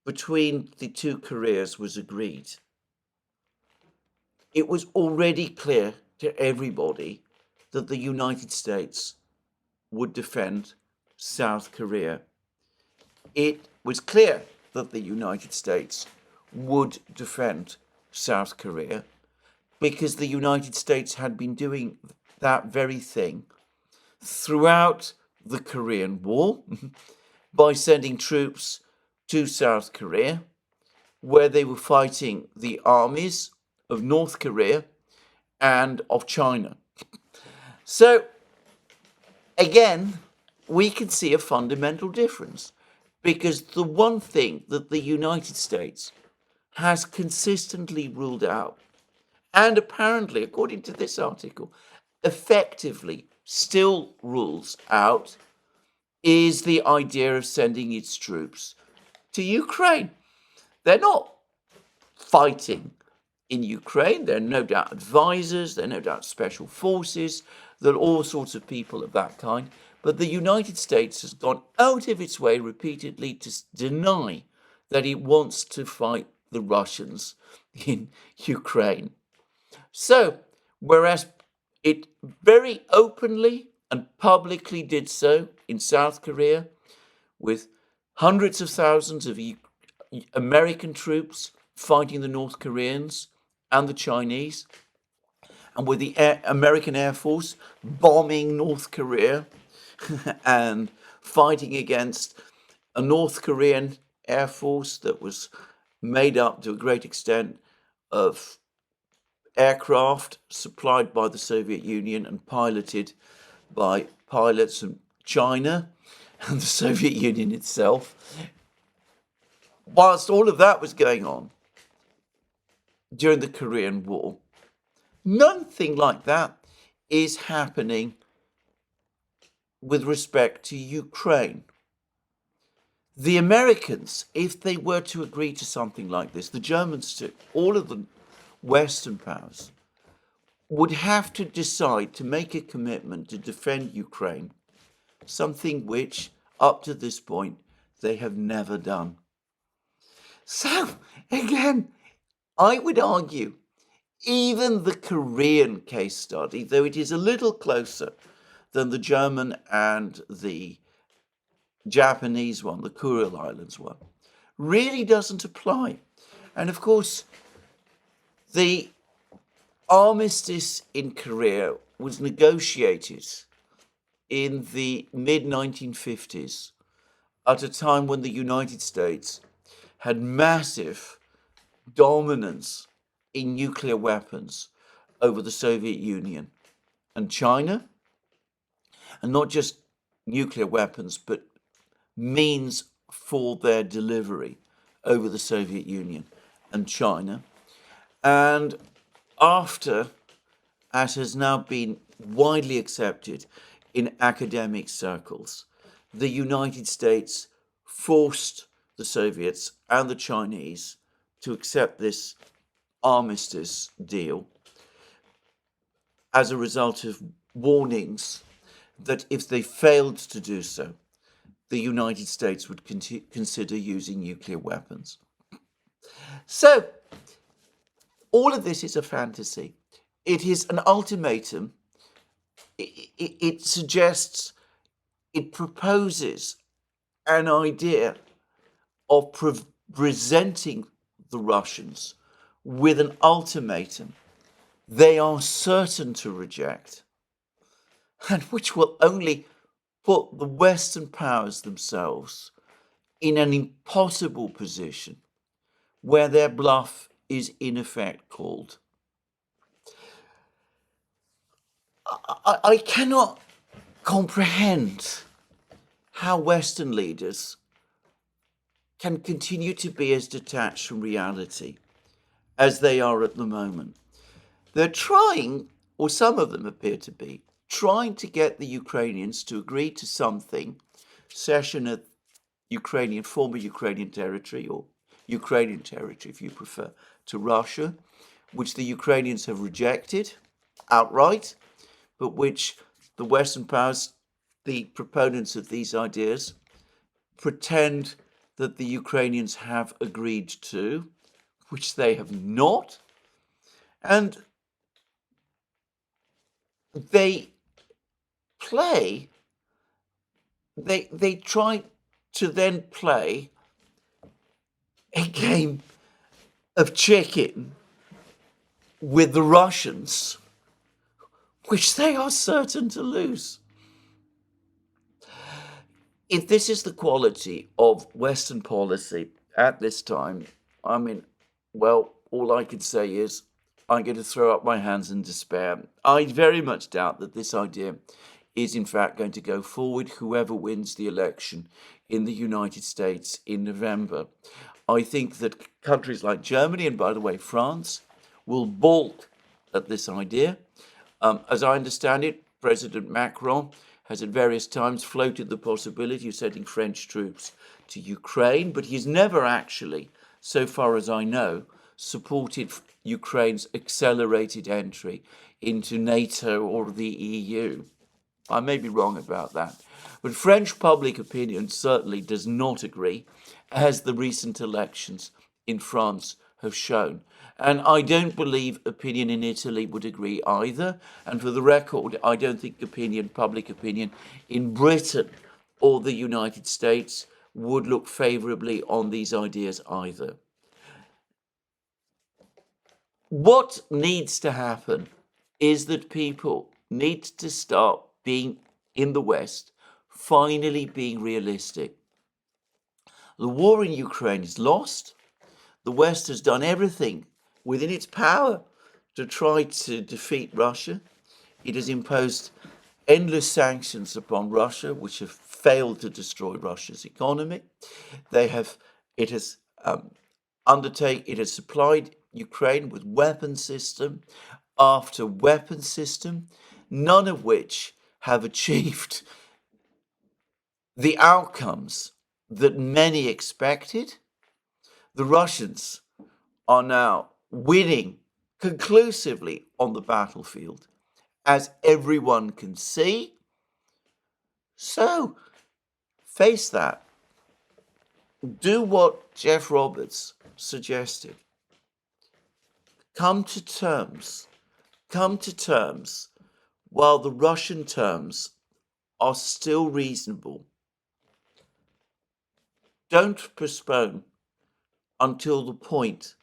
between the two Koreas was agreed, it was already clear to everybody that the United States would defend South Korea. It was clear that the United States would defend South Korea because the United States had been doing that very thing throughout the Korean War by sending troops to South Korea, where they were fighting the armies of North Korea and of China. So, again, we can see a fundamental difference, because the one thing that the United States has consistently ruled out, and apparently, according to this article, effectively still rules out, is the idea of sending its troops to Ukraine. They're not fighting in Ukraine. There are no doubt advisors, there are no doubt special forces, there are all sorts of people of that kind. But the United States has gone out of its way repeatedly to deny that it wants to fight the Russians in Ukraine. So, whereas it very openly and publicly did so in South Korea, with hundreds of thousands of American troops fighting the North Koreans and the Chinese, and with the American Air Force bombing North Korea and fighting against a North Korean Air Force that was made up to a great extent of aircraft supplied by the Soviet Union and piloted by pilots from China and the Soviet Union itself. Whilst all of that was going on during the Korean War, nothing like that is happening with respect to Ukraine. The Americans, if they were to agree to something like this, the Germans too, all of the Western powers, would have to decide to make a commitment to defend Ukraine, something which, up to this point, they have never done. So, again, I would argue, even the Korean case study, though it is a little closer than the German and the Japanese one, the Kuril Islands one, really doesn't apply. And of course, the armistice in Korea was negotiated in the mid-1950s at a time when the United States had massive dominance in nuclear weapons over the Soviet Union and China, and not just nuclear weapons, but means for their delivery over the Soviet Union and China. And after, as has now been widely accepted in academic circles, the United States forced the Soviets and the Chinese to accept this armistice deal as a result of warnings that if they failed to do so, the United States would consider using nuclear weapons. So, all of this is a fantasy. It is an ultimatum. It suggests, it proposes an idea of presenting the Russians with an ultimatum they are certain to reject, and which will only put the Western powers themselves in an impossible position where their bluff is in effect called. I cannot comprehend how Western leaders can continue to be as detached from reality as they are at the moment. They're trying, or some of them appear to be, trying to get the Ukrainians to agree to something, cession of former Ukrainian territory, or Ukrainian territory if you prefer, to Russia, which the Ukrainians have rejected outright, but which the Western powers, the proponents of these ideas, pretend that the Ukrainians have agreed to, which they have not, and they try to then play a game of chicken with the Russians, which they are certain to lose. If this is the quality of Western policy at this time, I mean, well, all I can say is I'm going to throw up my hands in despair. I very much doubt that this idea is in fact going to go forward, whoever wins the election in the United States in November. I think that countries like Germany, and by the way, France, will balk at this idea. As I understand it, President Macron has at various times floated the possibility of sending French troops to Ukraine, but he's never actually, so far as I know, supported Ukraine's accelerated entry into NATO or the EU. I may be wrong about that, but French public opinion certainly does not agree, as the recent elections in France have shown. And I don't believe opinion in Italy would agree either. And for the record, I don't think public opinion in Britain or the United States would look favourably on these ideas either. What needs to happen is that people need to start being, in the West, finally being realistic. The war in Ukraine is lost. The West has done everything within its power to try to defeat Russia. It has imposed endless sanctions upon Russia, which have failed to destroy Russia's economy. It has supplied Ukraine with weapon system after weapon system, none of which have achieved the outcomes that many expected. The Russians are now winning conclusively on the battlefield, as everyone can see. So face that. Do what Jeff Roberts suggested. Come to terms while the Russian terms are still reasonable. Don't postpone until the point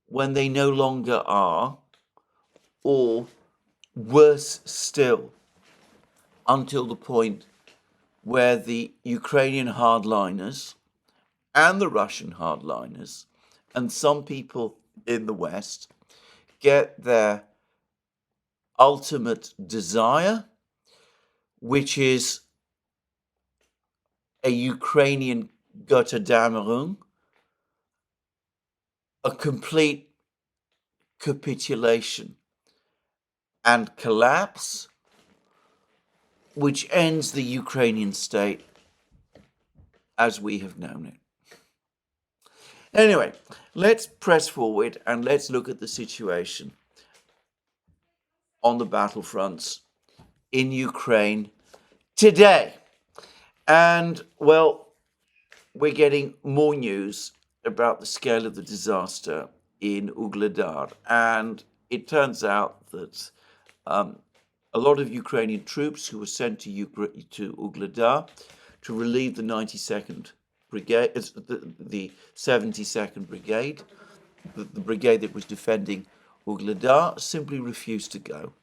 when they no longer are, or worse still, until the point where the Ukrainian hardliners and the Russian hardliners and some people in the West get their ultimate desire, which is a Ukrainian Götterdämmerung, a complete capitulation and collapse, which ends the Ukrainian state as we have known it. Anyway, let's press forward and let's look at the situation on the battlefronts in Ukraine today. And, well, we're getting more news about the scale of the disaster in Ugledar. And it turns out that a lot of Ukrainian troops who were sent to Ugledar to relieve the 92nd Brigade, the 72nd Brigade, the brigade that was defending Ugledar, simply refused to go.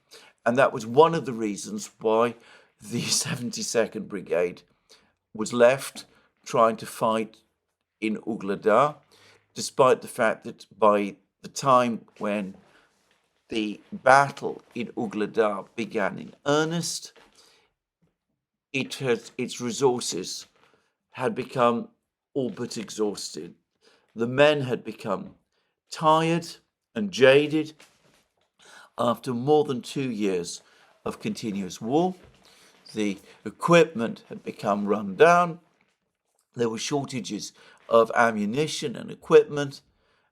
And that was one of the reasons why the 72nd Brigade was left trying to fight in Ugledar, despite the fact that by the time when the battle in Ugledar began in earnest, its resources had become all but exhausted. The men had become tired and jaded after more than 2 years of continuous war. The equipment had become run down. There were shortages of ammunition and equipment,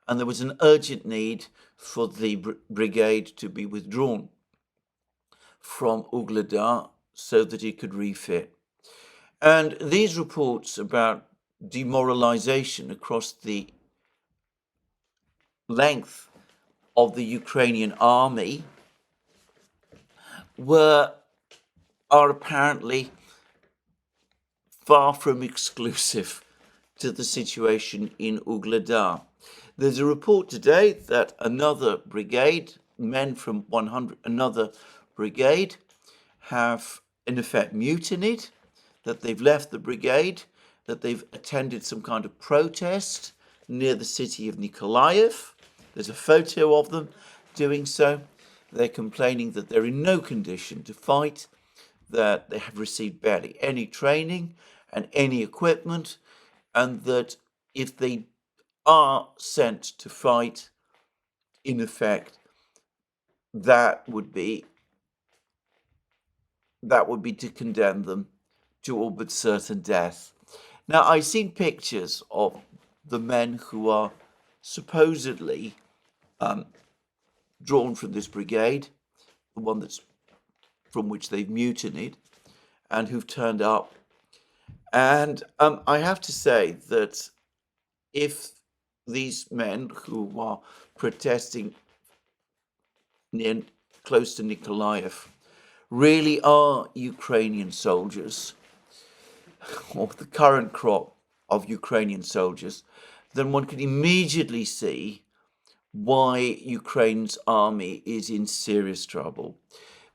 and there was an urgent need for the brigade to be withdrawn from Ugledar so that it could refit. And these reports about demoralization across the length of the Ukrainian army are apparently far from exclusive to the situation in Ukr. There's a report today that another brigade, men from another brigade, have in effect mutinied, that they've left the brigade, that they've attended some kind of protest near the city of Nikolaev. There's a photo of them doing so. They're complaining that they're in no condition to fight, that they have received barely any training and any equipment, and that if they are sent to fight, in effect, that would be to condemn them to all but certain death. Now, I've seen pictures of the men who are supposedly drawn from this brigade, the one that's from which they've mutinied, and who've turned up. And I have to say that if these men who are protesting close to Nikolaev really are Ukrainian soldiers, or the current crop of Ukrainian soldiers, then one can immediately see why Ukraine's army is in serious trouble.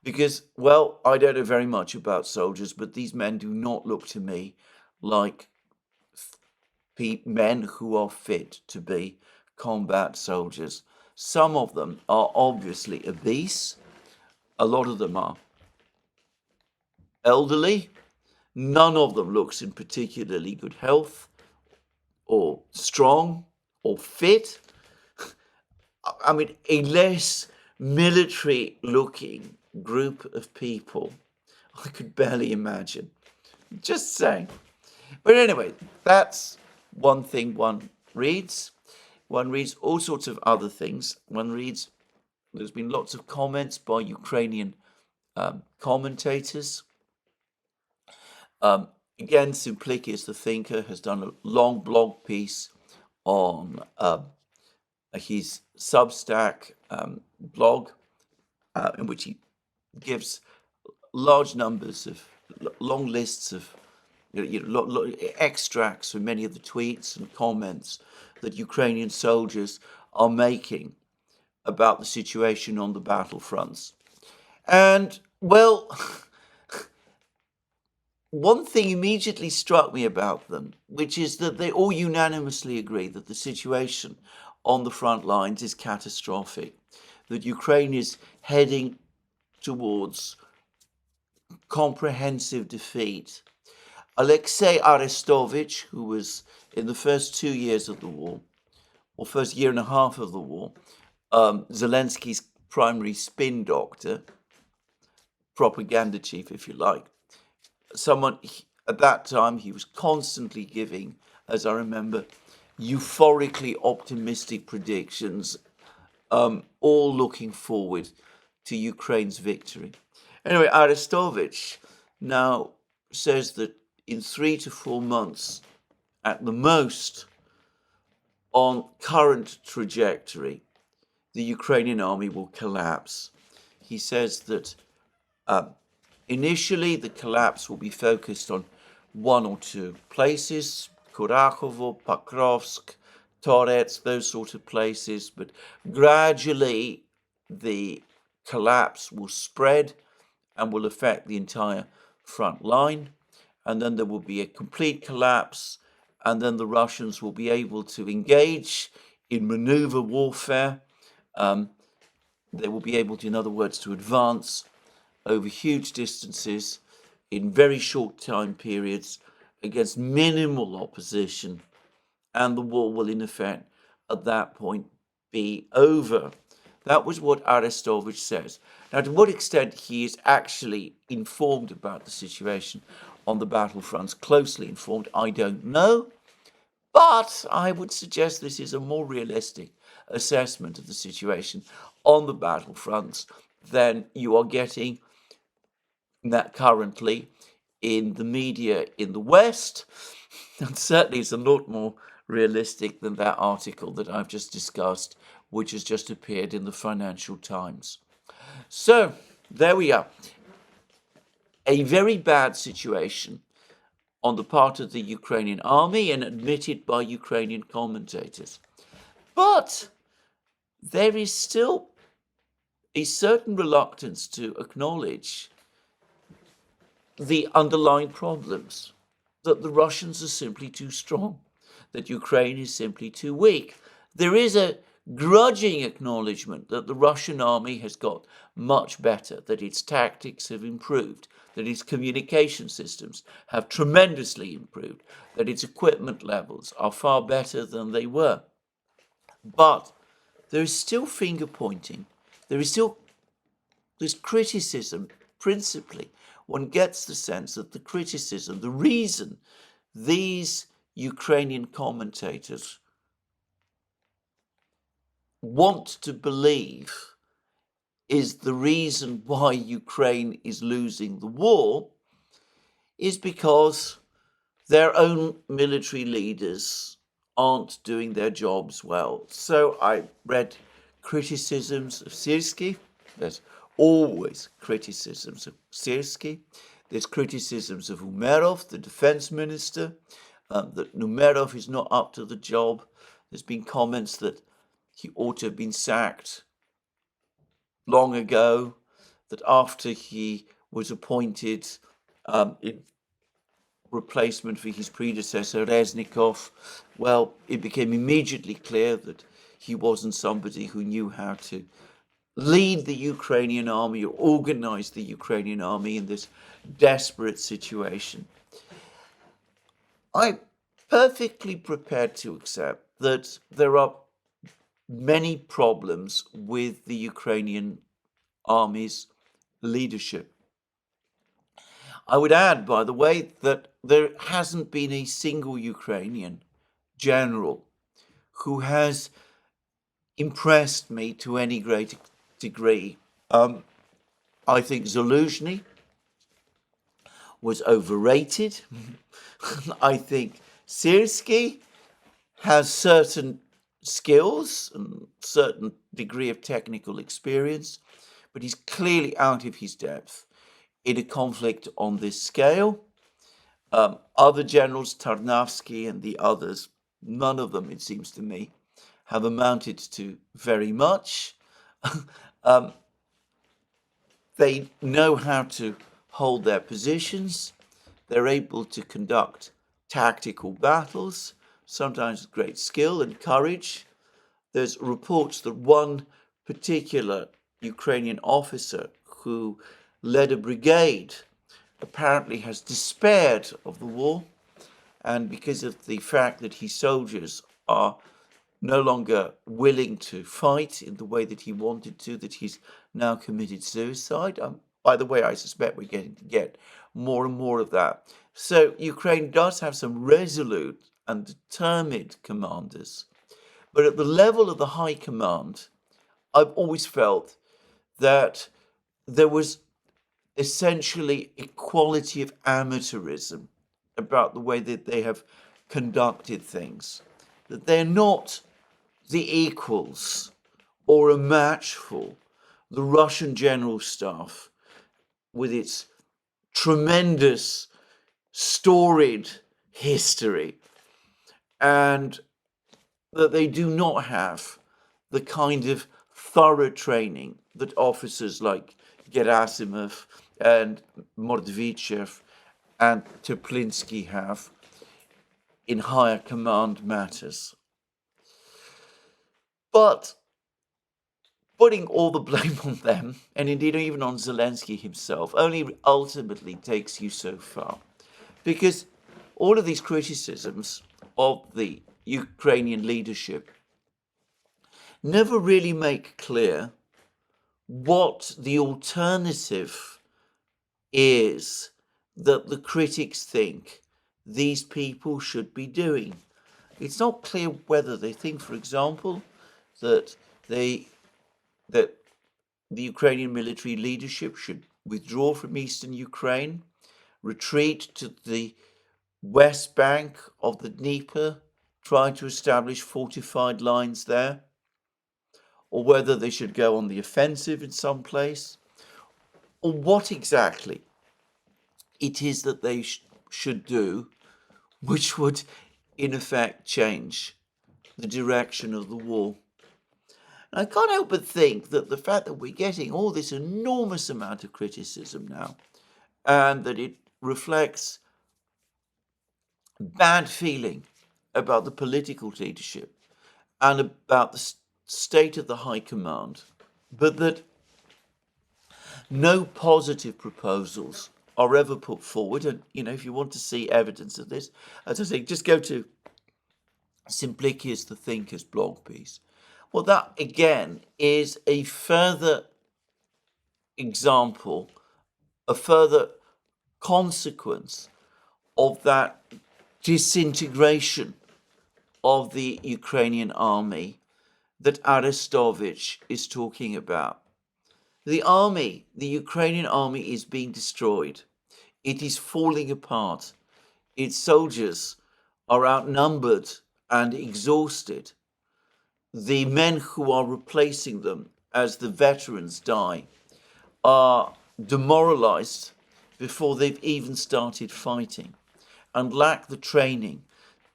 Because, well, I don't know very much about soldiers, but these men do not look to me like men who are fit to be combat soldiers. Some of them are obviously obese. A lot of them are elderly. None of them looks in particularly good health or strong or fit. I mean, a less military looking group of people I could barely imagine. Just saying. But anyway, that's one thing one reads. One reads all sorts of other things. There's been lots of comments by Ukrainian commentators. Again, Simplikis, the thinker, has done a long blog piece on his Substack blog, in which he gives large numbers of long lists of extracts from many of the tweets and comments that Ukrainian soldiers are making about the situation on the battlefronts. And, well, one thing immediately struck me about them, which is that they all unanimously agree that the situation on the front lines is catastrophic, that Ukraine is heading towards comprehensive defeat. Alexei Arestovich, who was in the first 2 years of the war, or first year and a half of the war, Zelensky's primary spin doctor, propaganda chief, if you like, someone at that time, he was constantly giving, as I remember, euphorically optimistic predictions, all looking forward to Ukraine's victory. Anyway, Arestovich now says that in 3 to 4 months, at the most, on current trajectory, the Ukrainian army will collapse. He says that initially the collapse will be focused on 1 or 2 places, Kurakovo, Pokrovsk, Torets, those sort of places, but gradually the collapse will spread and will affect the entire front line, and then there will be a complete collapse, and then the Russians will be able to engage in maneuver warfare. They will be able to, in other words, to advance over huge distances in very short time periods against minimal opposition, and the war will, in effect, at that point, be over. That was what Arestovich says. Now, to what extent he is actually informed about the situation on the battlefronts, closely informed, I don't know. But I would suggest this is a more realistic assessment of the situation on the battlefronts than you are getting that currently in the media in the West, and certainly it's a lot more realistic than that article that I've just discussed, which has just appeared in the Financial Times. So there we are. A very bad situation on the part of the Ukrainian army and admitted by Ukrainian commentators. But there is still a certain reluctance to acknowledge the underlying problems, that the Russians are simply too strong, that Ukraine is simply too weak. There is a grudging acknowledgement that the Russian army has got much better, that its tactics have improved, that its communication systems have tremendously improved, that its equipment levels are far better than they were. But there is still finger pointing. There is still this criticism, principally. One gets the sense that the criticism, the reason these Ukrainian commentators want to believe is the reason why Ukraine is losing the war is because their own military leaders aren't doing their jobs well. So I read criticisms of Syrskyi. There's always criticisms of Syrskyi. There's criticisms of Umerov, the defense minister, that Umerov is not up to the job. There's been comments that he ought to have been sacked long ago, that after he was appointed in replacement for his predecessor, Reznikov, well, it became immediately clear that he wasn't somebody who knew how to lead the Ukrainian army or organize the Ukrainian army in this desperate situation. I'm perfectly prepared to accept that there are many problems with the Ukrainian army's leadership. I would add, by the way, that there hasn't been a single Ukrainian general who has impressed me to any great degree. I think Zaluzhny was overrated. I think Syrskyi has certain skills and certain degree of technical experience, but he's clearly out of his depth in a conflict on this scale. Other generals, Tarnavsky and the others, none of them, it seems to me, have amounted to very much. They know how to hold their positions. They're able to conduct tactical battles, sometimes with great skill and courage. There's reports that one particular Ukrainian officer who led a brigade apparently has despaired of the war, and because of the fact that his soldiers are no longer willing to fight in the way that he wanted to, that he's now committed suicide. By the way, I suspect we're going to get more and more of that. So Ukraine does have some resolute and determined commanders. But at the level of the high command, I've always felt that there was essentially a quality of amateurism about the way that they have conducted things, that they're not the equals or a match for the Russian general staff with its tremendous storied history, and that they do not have the kind of thorough training that officers like Gerasimov and Mordvichev and Teplinsky have in higher command matters. But putting all the blame on them, and indeed even on Zelensky himself, only ultimately takes you so far. Because all of these criticisms of the Ukrainian leadership never really make clear what the alternative is that the critics think these people should be doing. It's not clear whether they think, for example, that the Ukrainian military leadership should withdraw from eastern Ukraine, retreat to the west bank of the Dnieper, trying to establish fortified lines there, or whether they should go on the offensive in some place, or what exactly it is that they should do, which would in effect change the direction of the war. And I can't help but think that the fact that we're getting all this enormous amount of criticism now, and that it reflects bad feeling about the political leadership and about the state of the high command, but that no positive proposals are ever put forward. And, if you want to see evidence of this, as I say, just go to Simplicius the Thinker's blog piece. Well, that, again, is a further example, a further consequence of that disintegration of the Ukrainian army that Arestovich is talking about. The Ukrainian army is being destroyed. It is falling apart. Its soldiers are outnumbered and exhausted. The men who are replacing them as the veterans die are demoralized before they've even started fighting and lack the training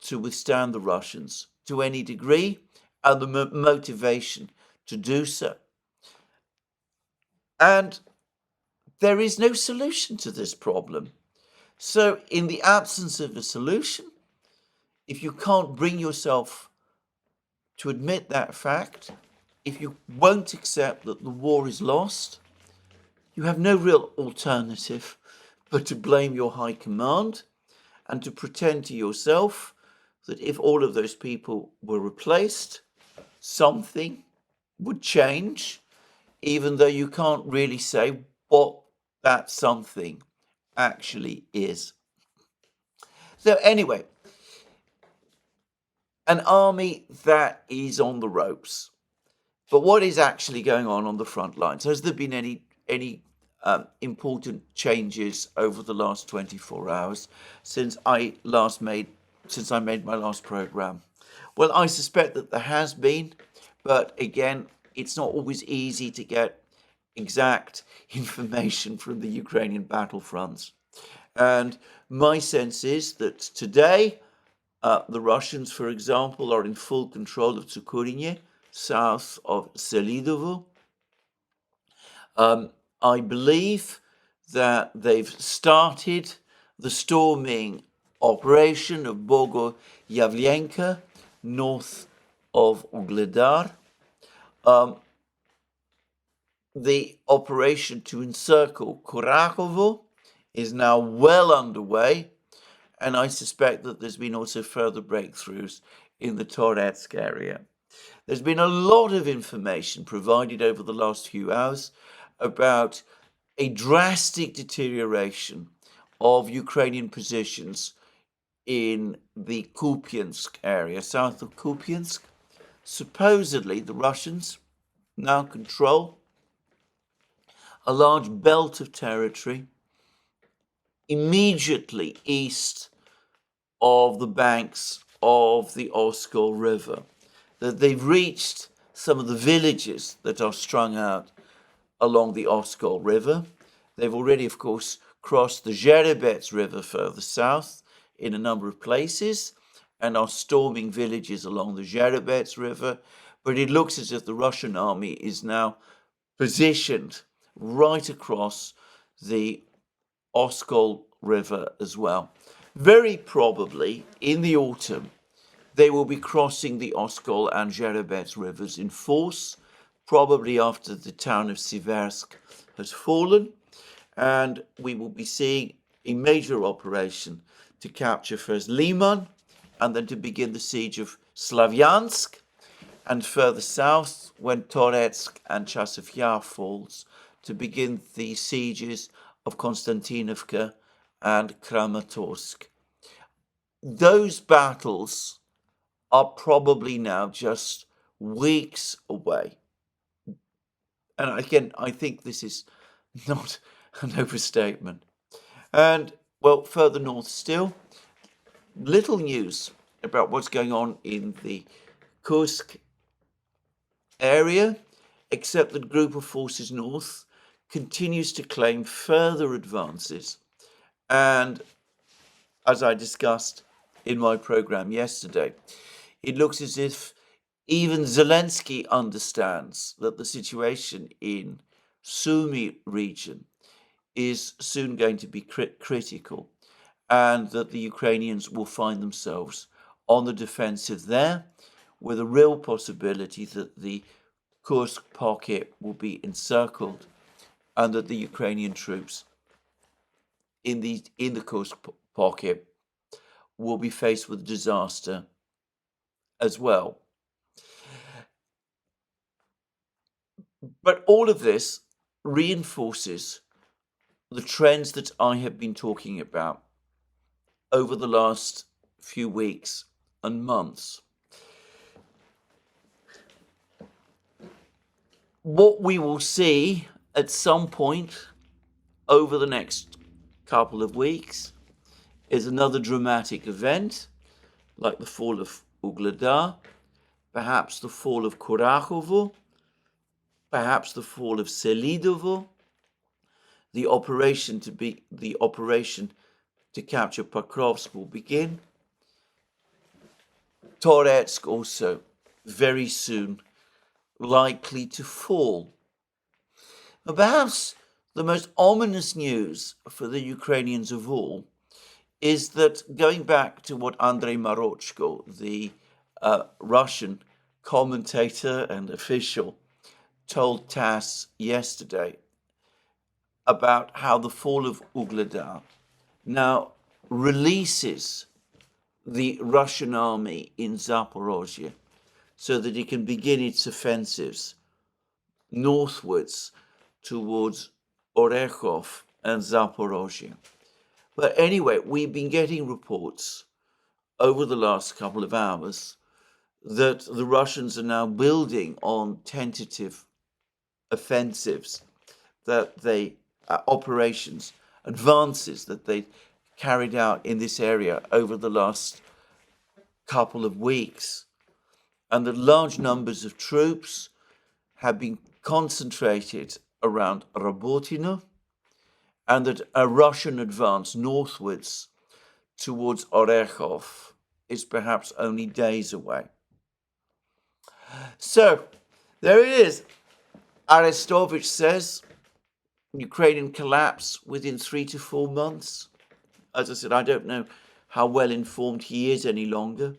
to withstand the Russians to any degree and the motivation to do so. And there is no solution to this problem. So in the absence of a solution, if you can't bring yourself to admit that fact, if you won't accept that the war is lost, you have no real alternative but to blame your high command and to pretend to yourself that if all of those people were replaced, something would change, even though you can't really say what that something actually is. So anyway, an army that is on the ropes. But what is actually going on the front lines? Has there been any important changes over the last 24 hours since I made my last program? Well, I suspect that there has been, but again, it's not always easy to get exact information from the Ukrainian battlefronts. And my sense is that today, the Russians, for example, are in full control of Tsukurinye, south of Selidovo. I believe that they've started the storming operation of Bogo-Yavlenka, north of Ugledar. The operation to encircle Kurakovo is now well underway, and I suspect that there's been also further breakthroughs in the Toretsk area. There's been a lot of information provided over the last few hours about a drastic deterioration of Ukrainian positions in the Kupiansk area, south of Kupiansk. Supposedly, the Russians now control a large belt of territory immediately east of the banks of the Oskol River, that they've reached some of the villages that are strung out along the Oskol River. They've already, of course, crossed the Zherebets River further south in a number of places and are storming villages along the Zherebets River. But it looks as if the Russian army is now positioned right across the Oskol River as well. Very probably in the autumn, they will be crossing the Oskol and Zherebets rivers in force, probably after the town of Siversk has fallen, and we will be seeing a major operation to capture first Liman and then to begin the siege of Slavyansk, and further south, when Toretsk and Chasiv Yar falls, to begin the sieges of Konstantinovka and Kramatorsk. Those battles are probably now just weeks away. And again, I think this is not an overstatement. And Well, further north still, little news about what's going on in the Kursk area, except that Group of Forces North continues to claim further advances. And as I discussed in my program yesterday, it looks as if even Zelensky understands that the situation in Sumy region is soon going to be critical, and that the Ukrainians will find themselves on the defensive there, with a real possibility that the Kursk pocket will be encircled and that the Ukrainian troops in the Kursk pocket will be faced with disaster as well. But all of this reinforces the trends that I have been talking about over the last few weeks and months. What we will see at some point over the next couple of weeks is another dramatic event, like the fall of Ugledar, perhaps the fall of Kurachovo, perhaps the fall of Selidovo, the operation to capture Pokrovsk will begin. Toretsk also very soon likely to fall. But perhaps the most ominous news for the Ukrainians of all is that, going back to what Andrei Marochko, the Russian commentator and official, told TASS yesterday about how the fall of Ugledar now releases the Russian army in Zaporozhye so that it can begin its offensives northwards towards Orekhov and Zaporozhye. But anyway, we've been getting reports over the last couple of hours that the Russians are now building on tentative offensives that they operations, advances that they carried out in this area over the last couple of weeks, and that large numbers of troops have been concentrated around Rabotino, and that a Russian advance northwards towards Orekhov is perhaps only days away. So, there it is. Arestovich says Ukrainian collapse within 3 to 4 months. As I said, I don't know how well informed he is any longer,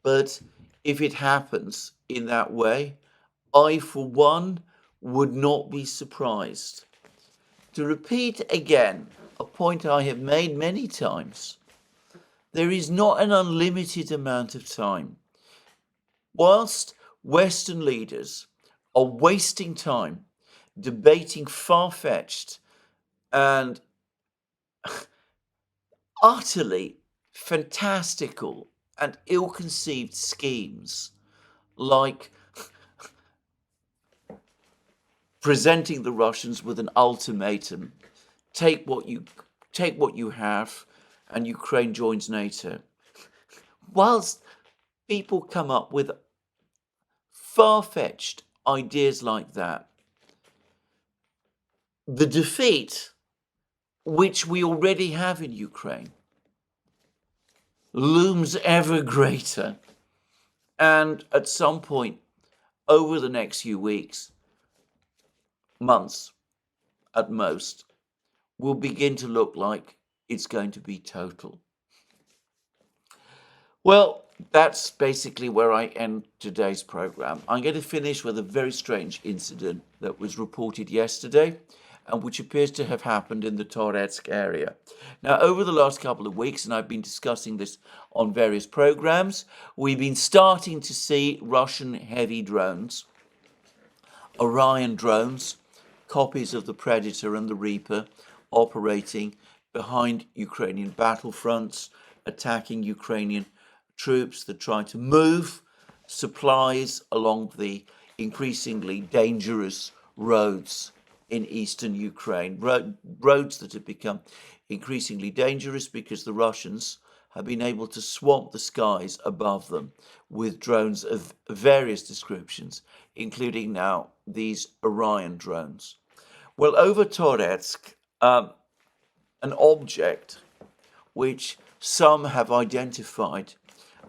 but if it happens in that way, I, for one, would not be surprised. To repeat again a point I have made many times, there is not an unlimited amount of time. Whilst Western leaders are wasting time debating far-fetched and utterly fantastical and ill-conceived schemes, like presenting the Russians with an ultimatum: take what you have and Ukraine joins NATO. Whilst people come up with far-fetched ideas like that, the defeat which we already have in Ukraine looms ever greater, and at some point over the next few weeks, months at most, will begin to look like it's going to be total. Well, that's basically where I end today's program. I'm going to finish with a very strange incident that was reported yesterday, and which appears to have happened in the Toretsk area. Now, over the last couple of weeks, and I've been discussing this on various programs, we've been starting to see Russian heavy drones, Orion drones, copies of the Predator and the Reaper, operating behind Ukrainian battlefronts, attacking Ukrainian troops that try to move supplies along the increasingly dangerous roads in eastern Ukraine, roads that have become increasingly dangerous because the Russians have been able to swamp the skies above them with drones of various descriptions, including now these Orion drones. Well, over Toretsk, an object which some have identified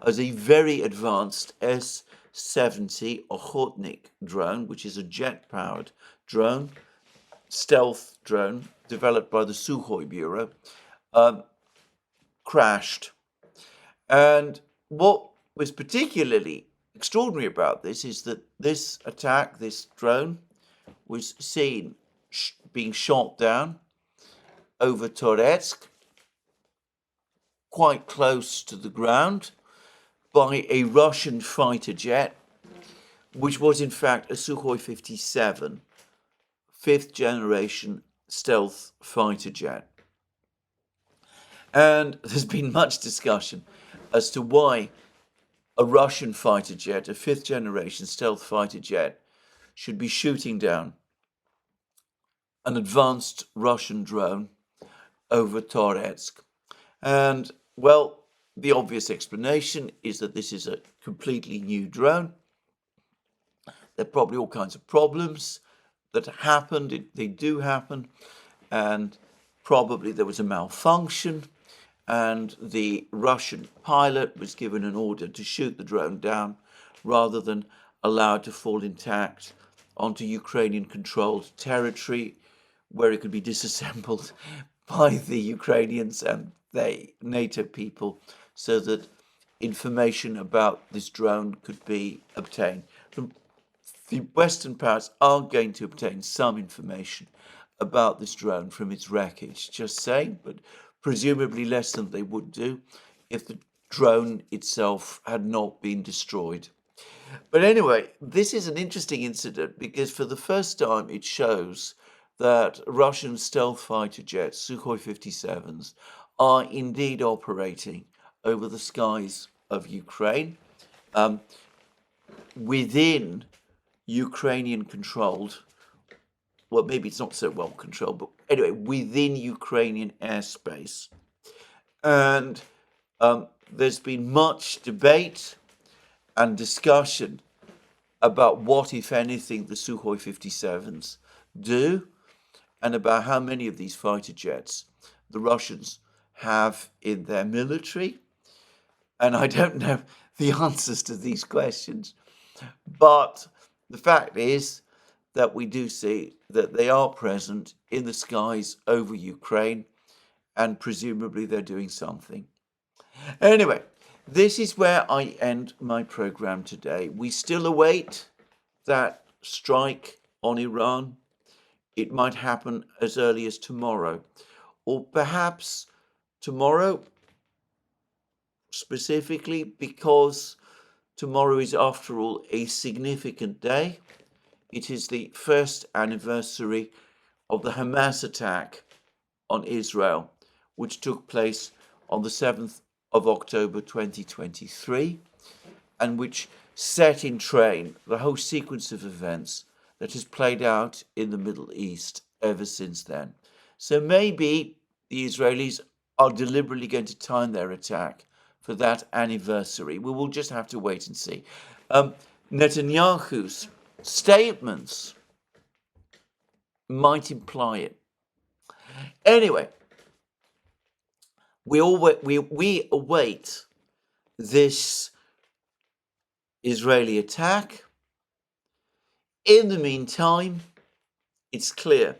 as a very advanced S-70 Ochotnik drone, which is a jet-powered drone, stealth drone developed by the Sukhoi Bureau, crashed. And what was particularly extraordinary about this is that this attack, this drone, was seen being shot down over Toretsk, quite close to the ground, by a Russian fighter jet, which was in fact a Sukhoi 57, fifth generation stealth fighter jet. And there's been much discussion as to why a Russian fighter jet, a fifth generation stealth fighter jet, should be shooting down an advanced Russian drone over Toretsk. And, well, the obvious explanation is that this is a completely new drone. There are probably all kinds of problems that happened. They do happen. And probably there was a malfunction. And the Russian pilot was given an order to shoot the drone down rather than allow it to fall intact onto Ukrainian-controlled territory where it could be disassembled by the Ukrainians and the NATO people so that information about this drone could be obtained. The Western powers are going to obtain some information about this drone from its wreckage, just saying, but presumably less than they would do if the drone itself had not been destroyed. But anyway, this is an interesting incident because for the first time it shows that Russian stealth fighter jets, Sukhoi 57s, are indeed operating over the skies of Ukraine within Ukrainian-controlled, well, maybe it's not so well controlled, but anyway, within Ukrainian airspace. And there's been much debate and discussion about what, if anything, the Sukhoi 57s do and about how many of these fighter jets the Russians have in their military. And I don't know the answers to these questions, but the fact is that we do see that they are present in the skies over Ukraine, and presumably they're doing something. Anyway, this is where I end my program today. We still await that strike on Iran. It might happen as early as tomorrow, or perhaps tomorrow specifically because tomorrow is, after all, a significant day. It is the first anniversary of the Hamas attack on Israel, which took place on the 7th of October 2023, and which set in train the whole sequence of events that has played out in the Middle East ever since then. So maybe the Israelis are deliberately going to time their attack for that anniversary. We will just have to wait and see. Netanyahu's statements might imply it. Anyway, we await this Israeli attack. In the meantime, it's clear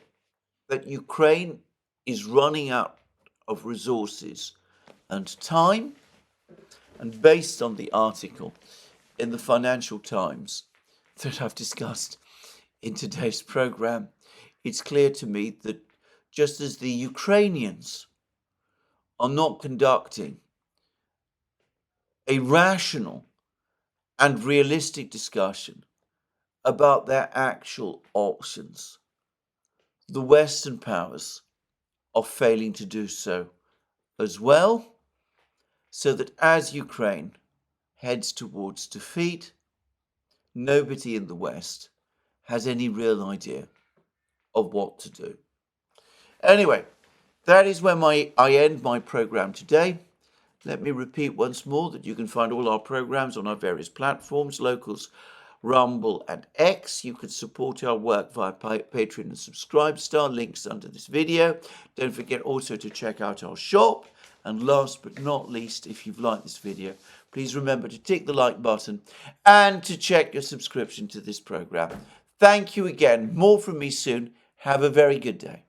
that Ukraine is running out of resources and time. And based on the article in the Financial Times that I've discussed in today's program, it's clear to me that just as the Ukrainians are not conducting a rational and realistic discussion about their actual options, the Western powers are failing to do so as well, so that as Ukraine heads towards defeat, nobody in the West has any real idea of what to do. Anyway, that is where I end my program today. Let me repeat once more that you can find all our programs on our various platforms, Locals, Rumble and X. You can support our work via Patreon and Subscribestar, links under this video. Don't forget also to check out our shop. And last but not least, if you've liked this video, please remember to tick the like button and to check your subscription to this program. Thank you again. More from me soon. Have a very good day.